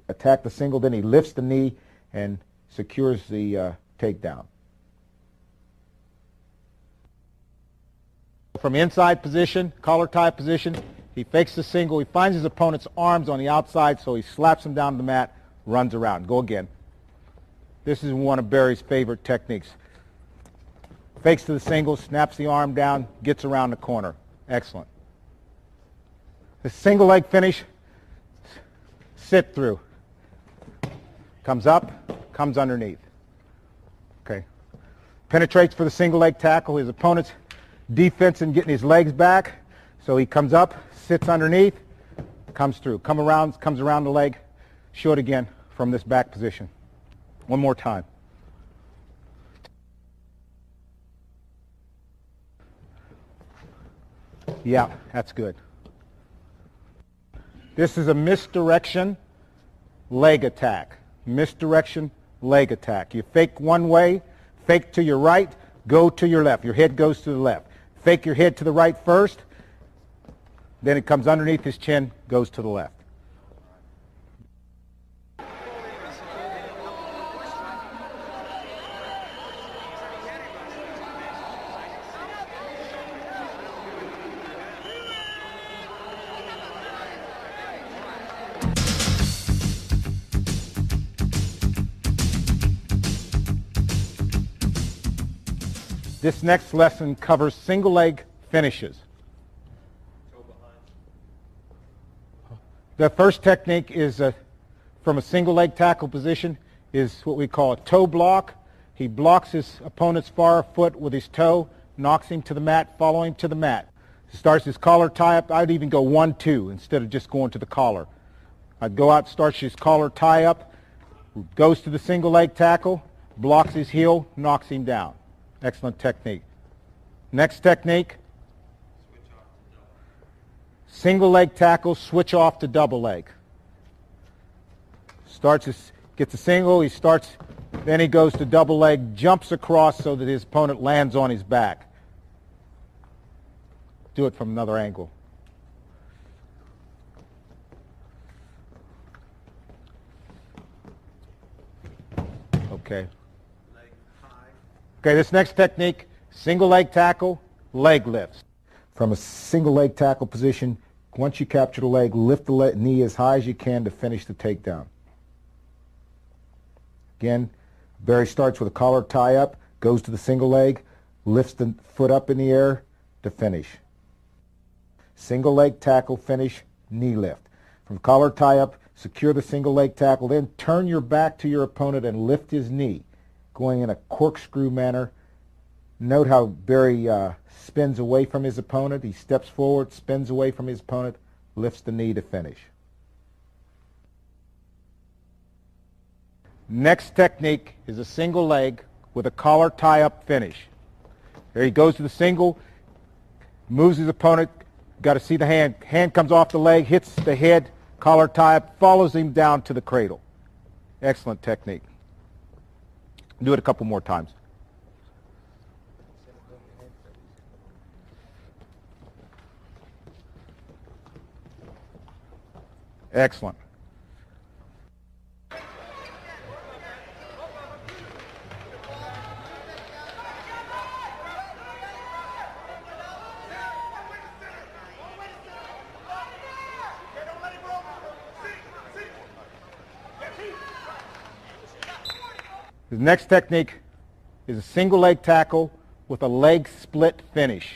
attack the single. Then he lifts the knee and secures the takedown. From inside position, collar tie position, he fakes the single. He finds his opponent's arms on the outside, so he slaps him down to the mat, runs around. Go again. This is one of Barry's favorite techniques. Fakes to the single, snaps the arm down, gets around the corner. Excellent. The single leg finish, sit through. Comes up, comes underneath. Okay. Penetrates for the single leg tackle. His opponent's defense in getting his legs back. So he comes up, sits underneath, comes through. Comes around the leg. Show it again from this back position. One more time. Yeah, that's good. This is a misdirection leg attack. Misdirection leg attack. You fake one way, fake to your right, go to your left. Your head goes to the left. Fake your head to the right first. Then it comes underneath his chin, goes to the left. This next lesson covers single leg finishes. The first technique is from a single leg tackle position is what we call a toe block. He blocks his opponent's far foot with his toe, knocks him to the mat, follow him to the mat. Starts his collar tie up. I'd even go 1-2 instead of just going to the collar. I'd go out, starts his collar tie up, goes to the single leg tackle, blocks his heel, knocks him down. Excellent technique. Next technique, single leg tackle, switch off to double leg. Gets a single, he starts, then he goes to double leg, jumps across so that his opponent lands on his back. Do it from another angle. Okay. Okay, this next technique, single leg tackle, leg lifts. From a single leg tackle position, once you capture the leg, lift the knee as high as you can to finish the takedown. Again, Barry starts with a collar tie up, goes to the single leg, lifts the foot up in the air to finish. Single leg tackle finish, knee lift. From collar tie up, secure the single leg tackle, then turn your back to your opponent and lift his knee, going in a corkscrew manner. Note how Barry spins away from his opponent. He steps forward, spins away from his opponent, lifts the knee to finish. Next technique is a single leg with a collar tie-up finish. There he goes to the single, moves his opponent, got to see the hand. Hand comes off the leg, hits the head, collar tie-up, follows him down to the cradle. Excellent technique. Do it a couple more times. Excellent. The next technique is a single leg tackle with a leg split finish.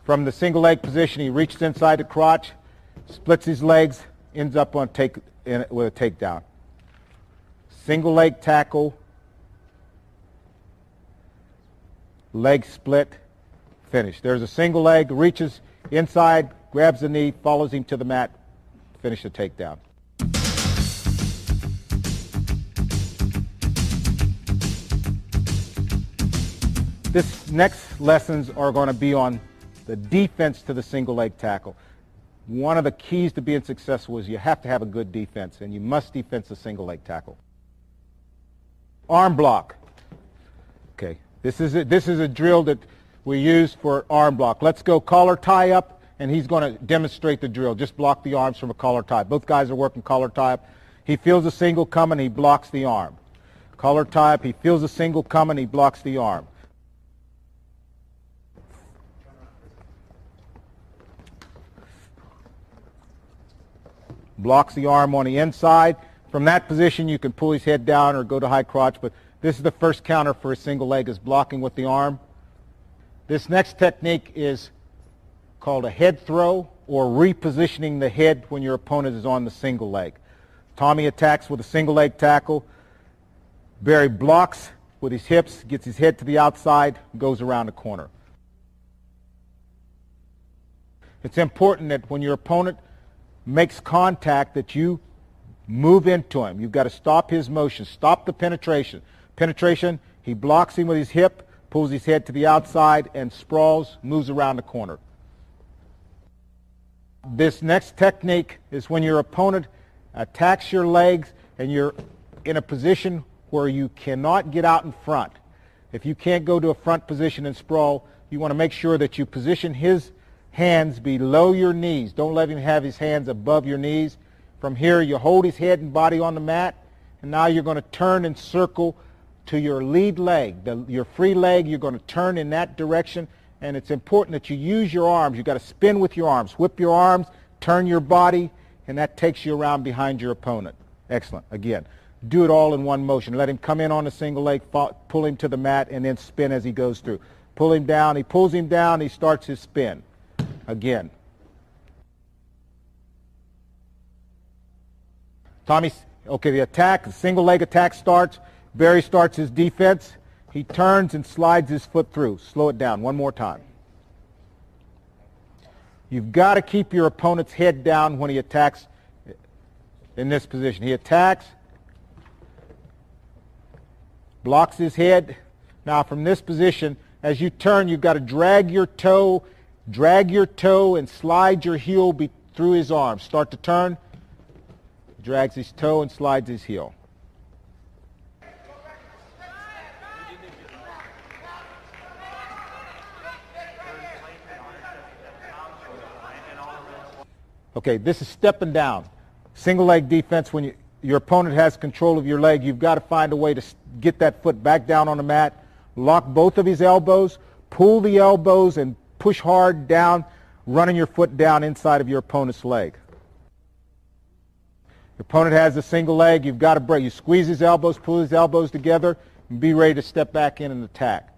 From the single leg position, he reaches inside the crotch, splits his legs, ends up on with a takedown. Single leg tackle, leg split, finish. There's a single leg, reaches inside, grabs the knee, follows him to the mat, finish the takedown. This next lessons are going to be on the defense to the single leg tackle. One of the keys to being successful is you have to have a good defense, and you must defense the single leg tackle. Arm block. Okay, this is a drill that we use for arm block. Let's go collar tie up, and he's going to demonstrate the drill. Just block the arms from a collar tie. Both guys are working collar tie up. He feels a single coming, he blocks the arm. Collar tie up, he feels a single coming, he blocks the arm. Blocks the arm on the inside. From that position, you can pull his head down or go to high crotch, but this is the first counter for a single leg, is blocking with the arm. This next technique is called a head throw, or repositioning the head when your opponent is on the single leg. Tommy attacks with a single leg tackle. Barry blocks with his hips, gets his head to the outside, goes around the corner. It's important that when your opponent makes contact that you move into him. You've got to stop his motion, stop the penetration. Penetration, he blocks him with his hip, pulls his head to the outside, and sprawls, moves around the corner. This next technique is when your opponent attacks your legs and you're in a position where you cannot get out in front. If you can't go to a front position and sprawl, you want to make sure that you position his hands below your knees. Don't let him have his hands above your knees. From here, you hold his head and body on the mat, and now you're going to turn and circle to your lead leg. Your free leg, you're going to turn in that direction, and it's important that you use your arms. You've got to spin with your arms. Whip your arms, turn your body, and that takes you around behind your opponent. Excellent. Again, do it all in one motion. Let him come in on a single leg, pull him to the mat, and then spin as he goes through. Pull him down. He pulls him down. He starts his spin. Again. Tommy, okay, the attack, the single leg attack starts. Barry starts his defense. He turns and slides his foot through. Slow it down one more time. You've got to keep your opponent's head down when he attacks in this position. He attacks, blocks his head. Now from this position, as you turn, you've got to drag your toe and slide your heel through his arm. Start to turn, drags his toe and slides his heel. Okay, this is stepping down. Single leg defense, when your opponent has control of your leg, you've got to find a way to get that foot back down on the mat, lock both of his elbows, pull the elbows and push hard down, running your foot down inside of your opponent's leg. Your opponent has a single leg, you've got to break. You squeeze his elbows, pull his elbows together, and be ready to step back in and attack.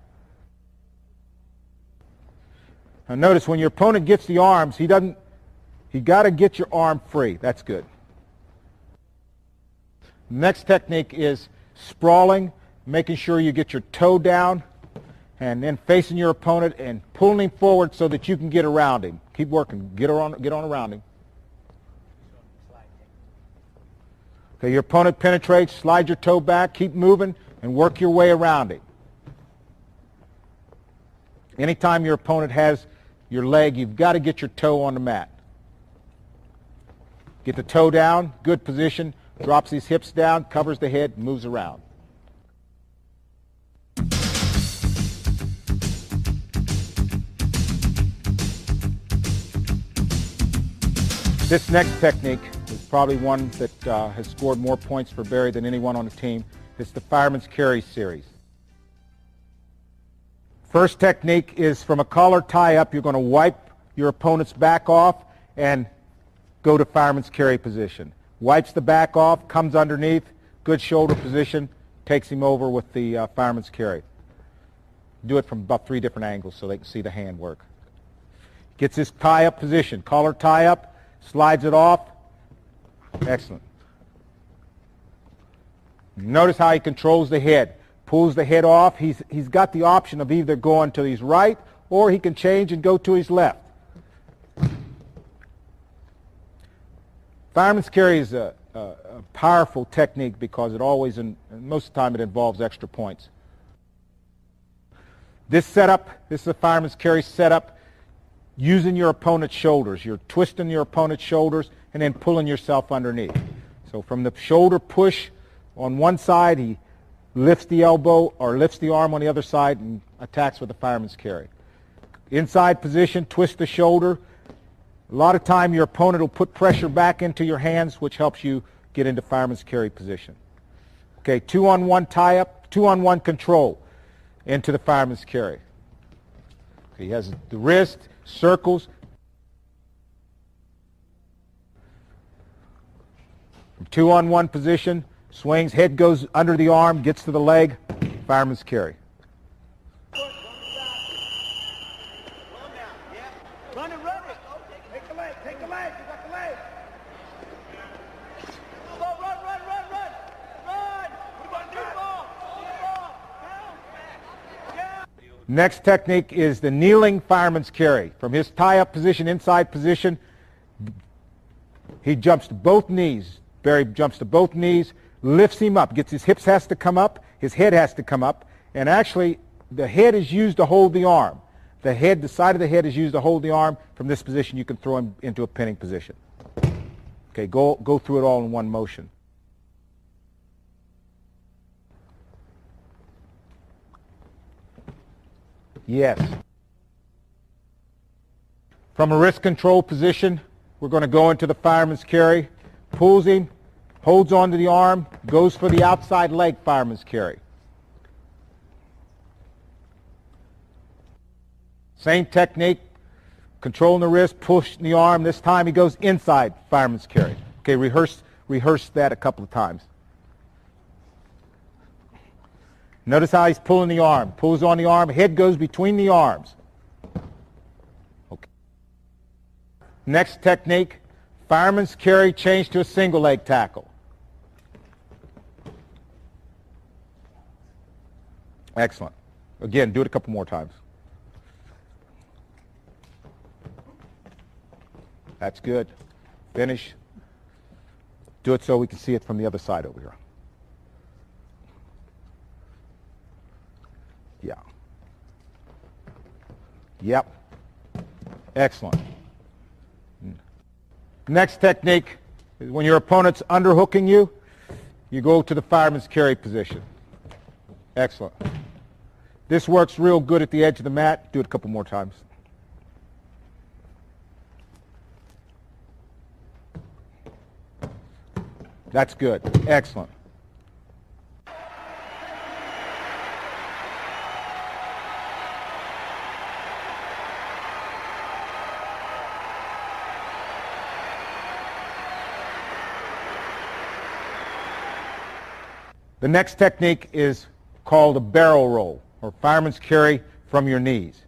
Now notice when your opponent gets the arms, he got to get your arm free. That's good. Next technique is sprawling, making sure you get your toe down, and then facing your opponent and pulling him forward so that you can get around him. Keep working. Get on around him. Okay, your opponent penetrates, slide your toe back, keep moving, and work your way around him. Anytime your opponent has your leg, you've got to get your toe on the mat. Get the toe down, good position, drops his hips down, covers the head, moves around. This next technique is probably one that has scored more points for Barry than anyone on the team. It's the fireman's carry series. First technique is from a collar tie-up. You're going to wipe your opponent's back off and go to fireman's carry position. Wipes the back off, comes underneath, good shoulder position, takes him over with the fireman's carry. Do it from about 3 different angles so they can see the hand work. Gets his tie-up position, collar tie-up, slides it off. Excellent. Notice how he controls the head. Pulls the head off. He's got the option of either going to his right or he can change and go to his left. Fireman's carry is a powerful technique because it always, and most of the time, it involves extra points. This setup, this is a fireman's carry setup using your opponent's shoulders. You're twisting your opponent's shoulders and then pulling yourself underneath. So from the shoulder push on one side, he lifts the elbow or lifts the arm on the other side and attacks with a fireman's carry. Inside position, twist the shoulder. A lot of time your opponent will put pressure back into your hands, which helps you get into fireman's carry position. Okay, 2-on-1 tie-up, 2-on-1 control into the fireman's carry. Okay, he has the wrist, circles. From 2-on-1 position, swings, head goes under the arm, gets to the leg, fireman's carry. Run it. Take the leg. You got the leg. Run. We're going to do the ball. Down. Next technique is the kneeling fireman's carry. From his tie-up position, inside position, he jumps to both knees. Barry jumps to both knees, lifts him up, gets his hips has to come up, his head has to come up, and actually the head is used to hold the arm. The side of the head is used to hold the arm. From this position, you can throw him into a pinning position. Okay, go through it all in one motion. Yes. From a wrist control position, we're going to go into the fireman's carry, pulls him, holds onto the arm, goes for the outside leg fireman's carry. Same technique, controlling the wrist, pushing the arm. This time he goes inside fireman's carry. Okay, rehearse that a couple of times. Notice how he's pulling the arm. Pulls on the arm, head goes between the arms. Okay. Next technique, fireman's carry changed to a single leg tackle. Excellent. Again, do it a couple more times. That's good. Finish. Do it so we can see it from the other side over here. Yeah. Yep. Excellent. Next technique is when your opponent's underhooking you, you go to the fireman's carry position. Excellent. This works real good at the edge of the mat. Do it a couple more times. That's good. Excellent. The next technique is called a barrel roll, or fireman's carry from your knees.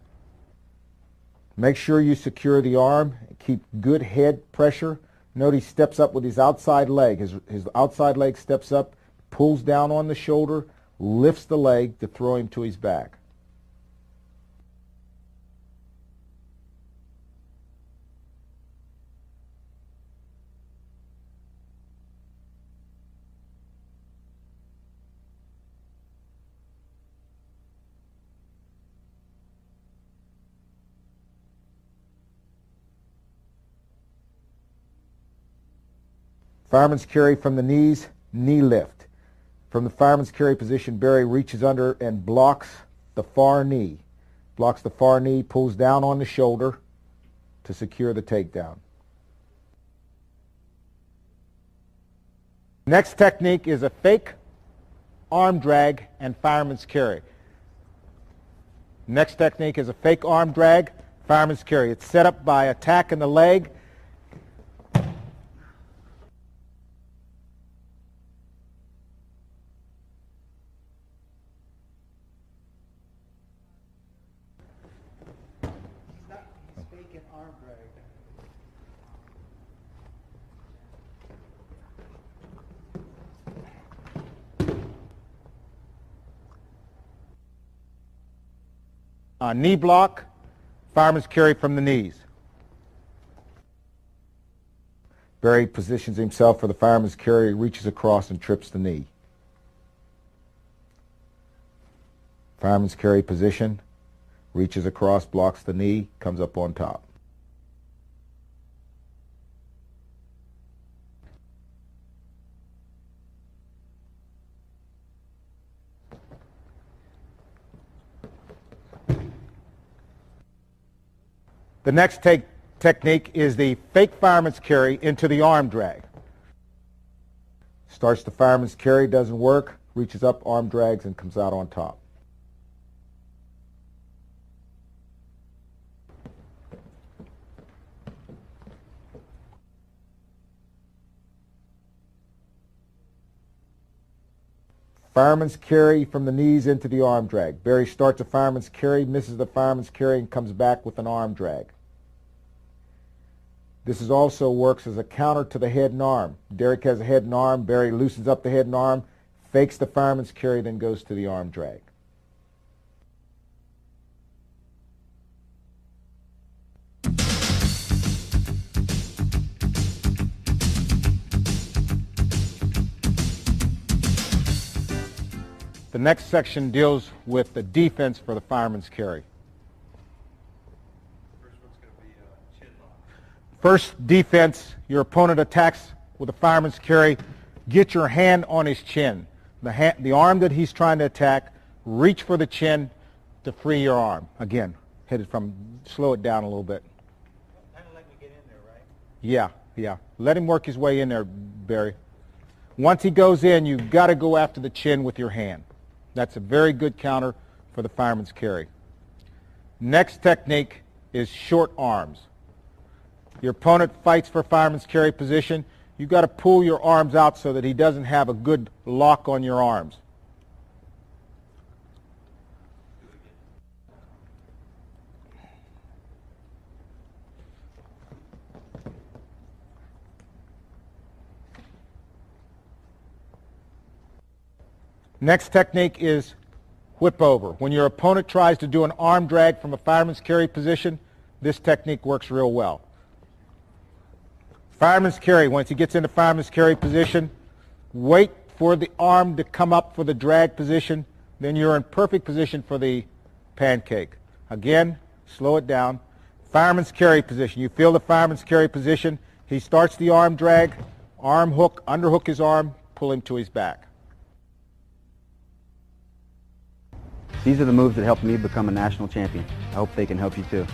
Make sure you secure the arm. Keep good head pressure. Note he steps up with his outside leg. His outside leg steps up, pulls down on the shoulder, lifts the leg to throw him to his back. Fireman's carry from the knees, knee lift. From the fireman's carry position, Barry reaches under and blocks the far knee. Blocks the far knee, pulls down on the shoulder to secure the takedown. Next technique is a fake arm drag and fireman's carry. Next technique is a fake arm drag, fireman's carry. It's set up by attacking the leg. Knee block, fireman's carry from the knees. Barry positions himself for the fireman's carry, reaches across and trips the knee. Fireman's carry position, reaches across, blocks the knee, comes up on top. The next technique is the fake fireman's carry into the arm drag. Starts the fireman's carry, doesn't work, reaches up, arm drags, and comes out on top. Fireman's carry from the knees into the arm drag. Barry starts a fireman's carry, misses the fireman's carry, and comes back with an arm drag. This also works as a counter to the head and arm. Derek has a head and arm. Barry loosens up the head and arm, fakes the fireman's carry, then goes to the arm drag. The next section deals with the defense for the fireman's carry. First one's going to be chin lock. First defense, your opponent attacks with a fireman's carry. Get your hand on his chin. The arm that he's trying to attack, reach for the chin to free your arm. Again, slow it down a little bit. Yeah. Let him work his way in there, Barry. Once he goes in, you've got to go after the chin with your hand. That's a very good counter for the fireman's carry. Next technique is short arms. Your opponent fights for fireman's carry position. You've got to pull your arms out so that he doesn't have a good lock on your arms. Next technique is whip over. When your opponent tries to do an arm drag from a fireman's carry position, this technique works real well. Fireman's carry, once he gets into fireman's carry position, wait for the arm to come up for the drag position, then you're in perfect position for the pancake. Again, slow it down. Fireman's carry position. You feel the fireman's carry position. He starts the arm drag, arm hook, underhook his arm, pull him to his back. These are the moves that helped me become a national champion. I hope they can help you too.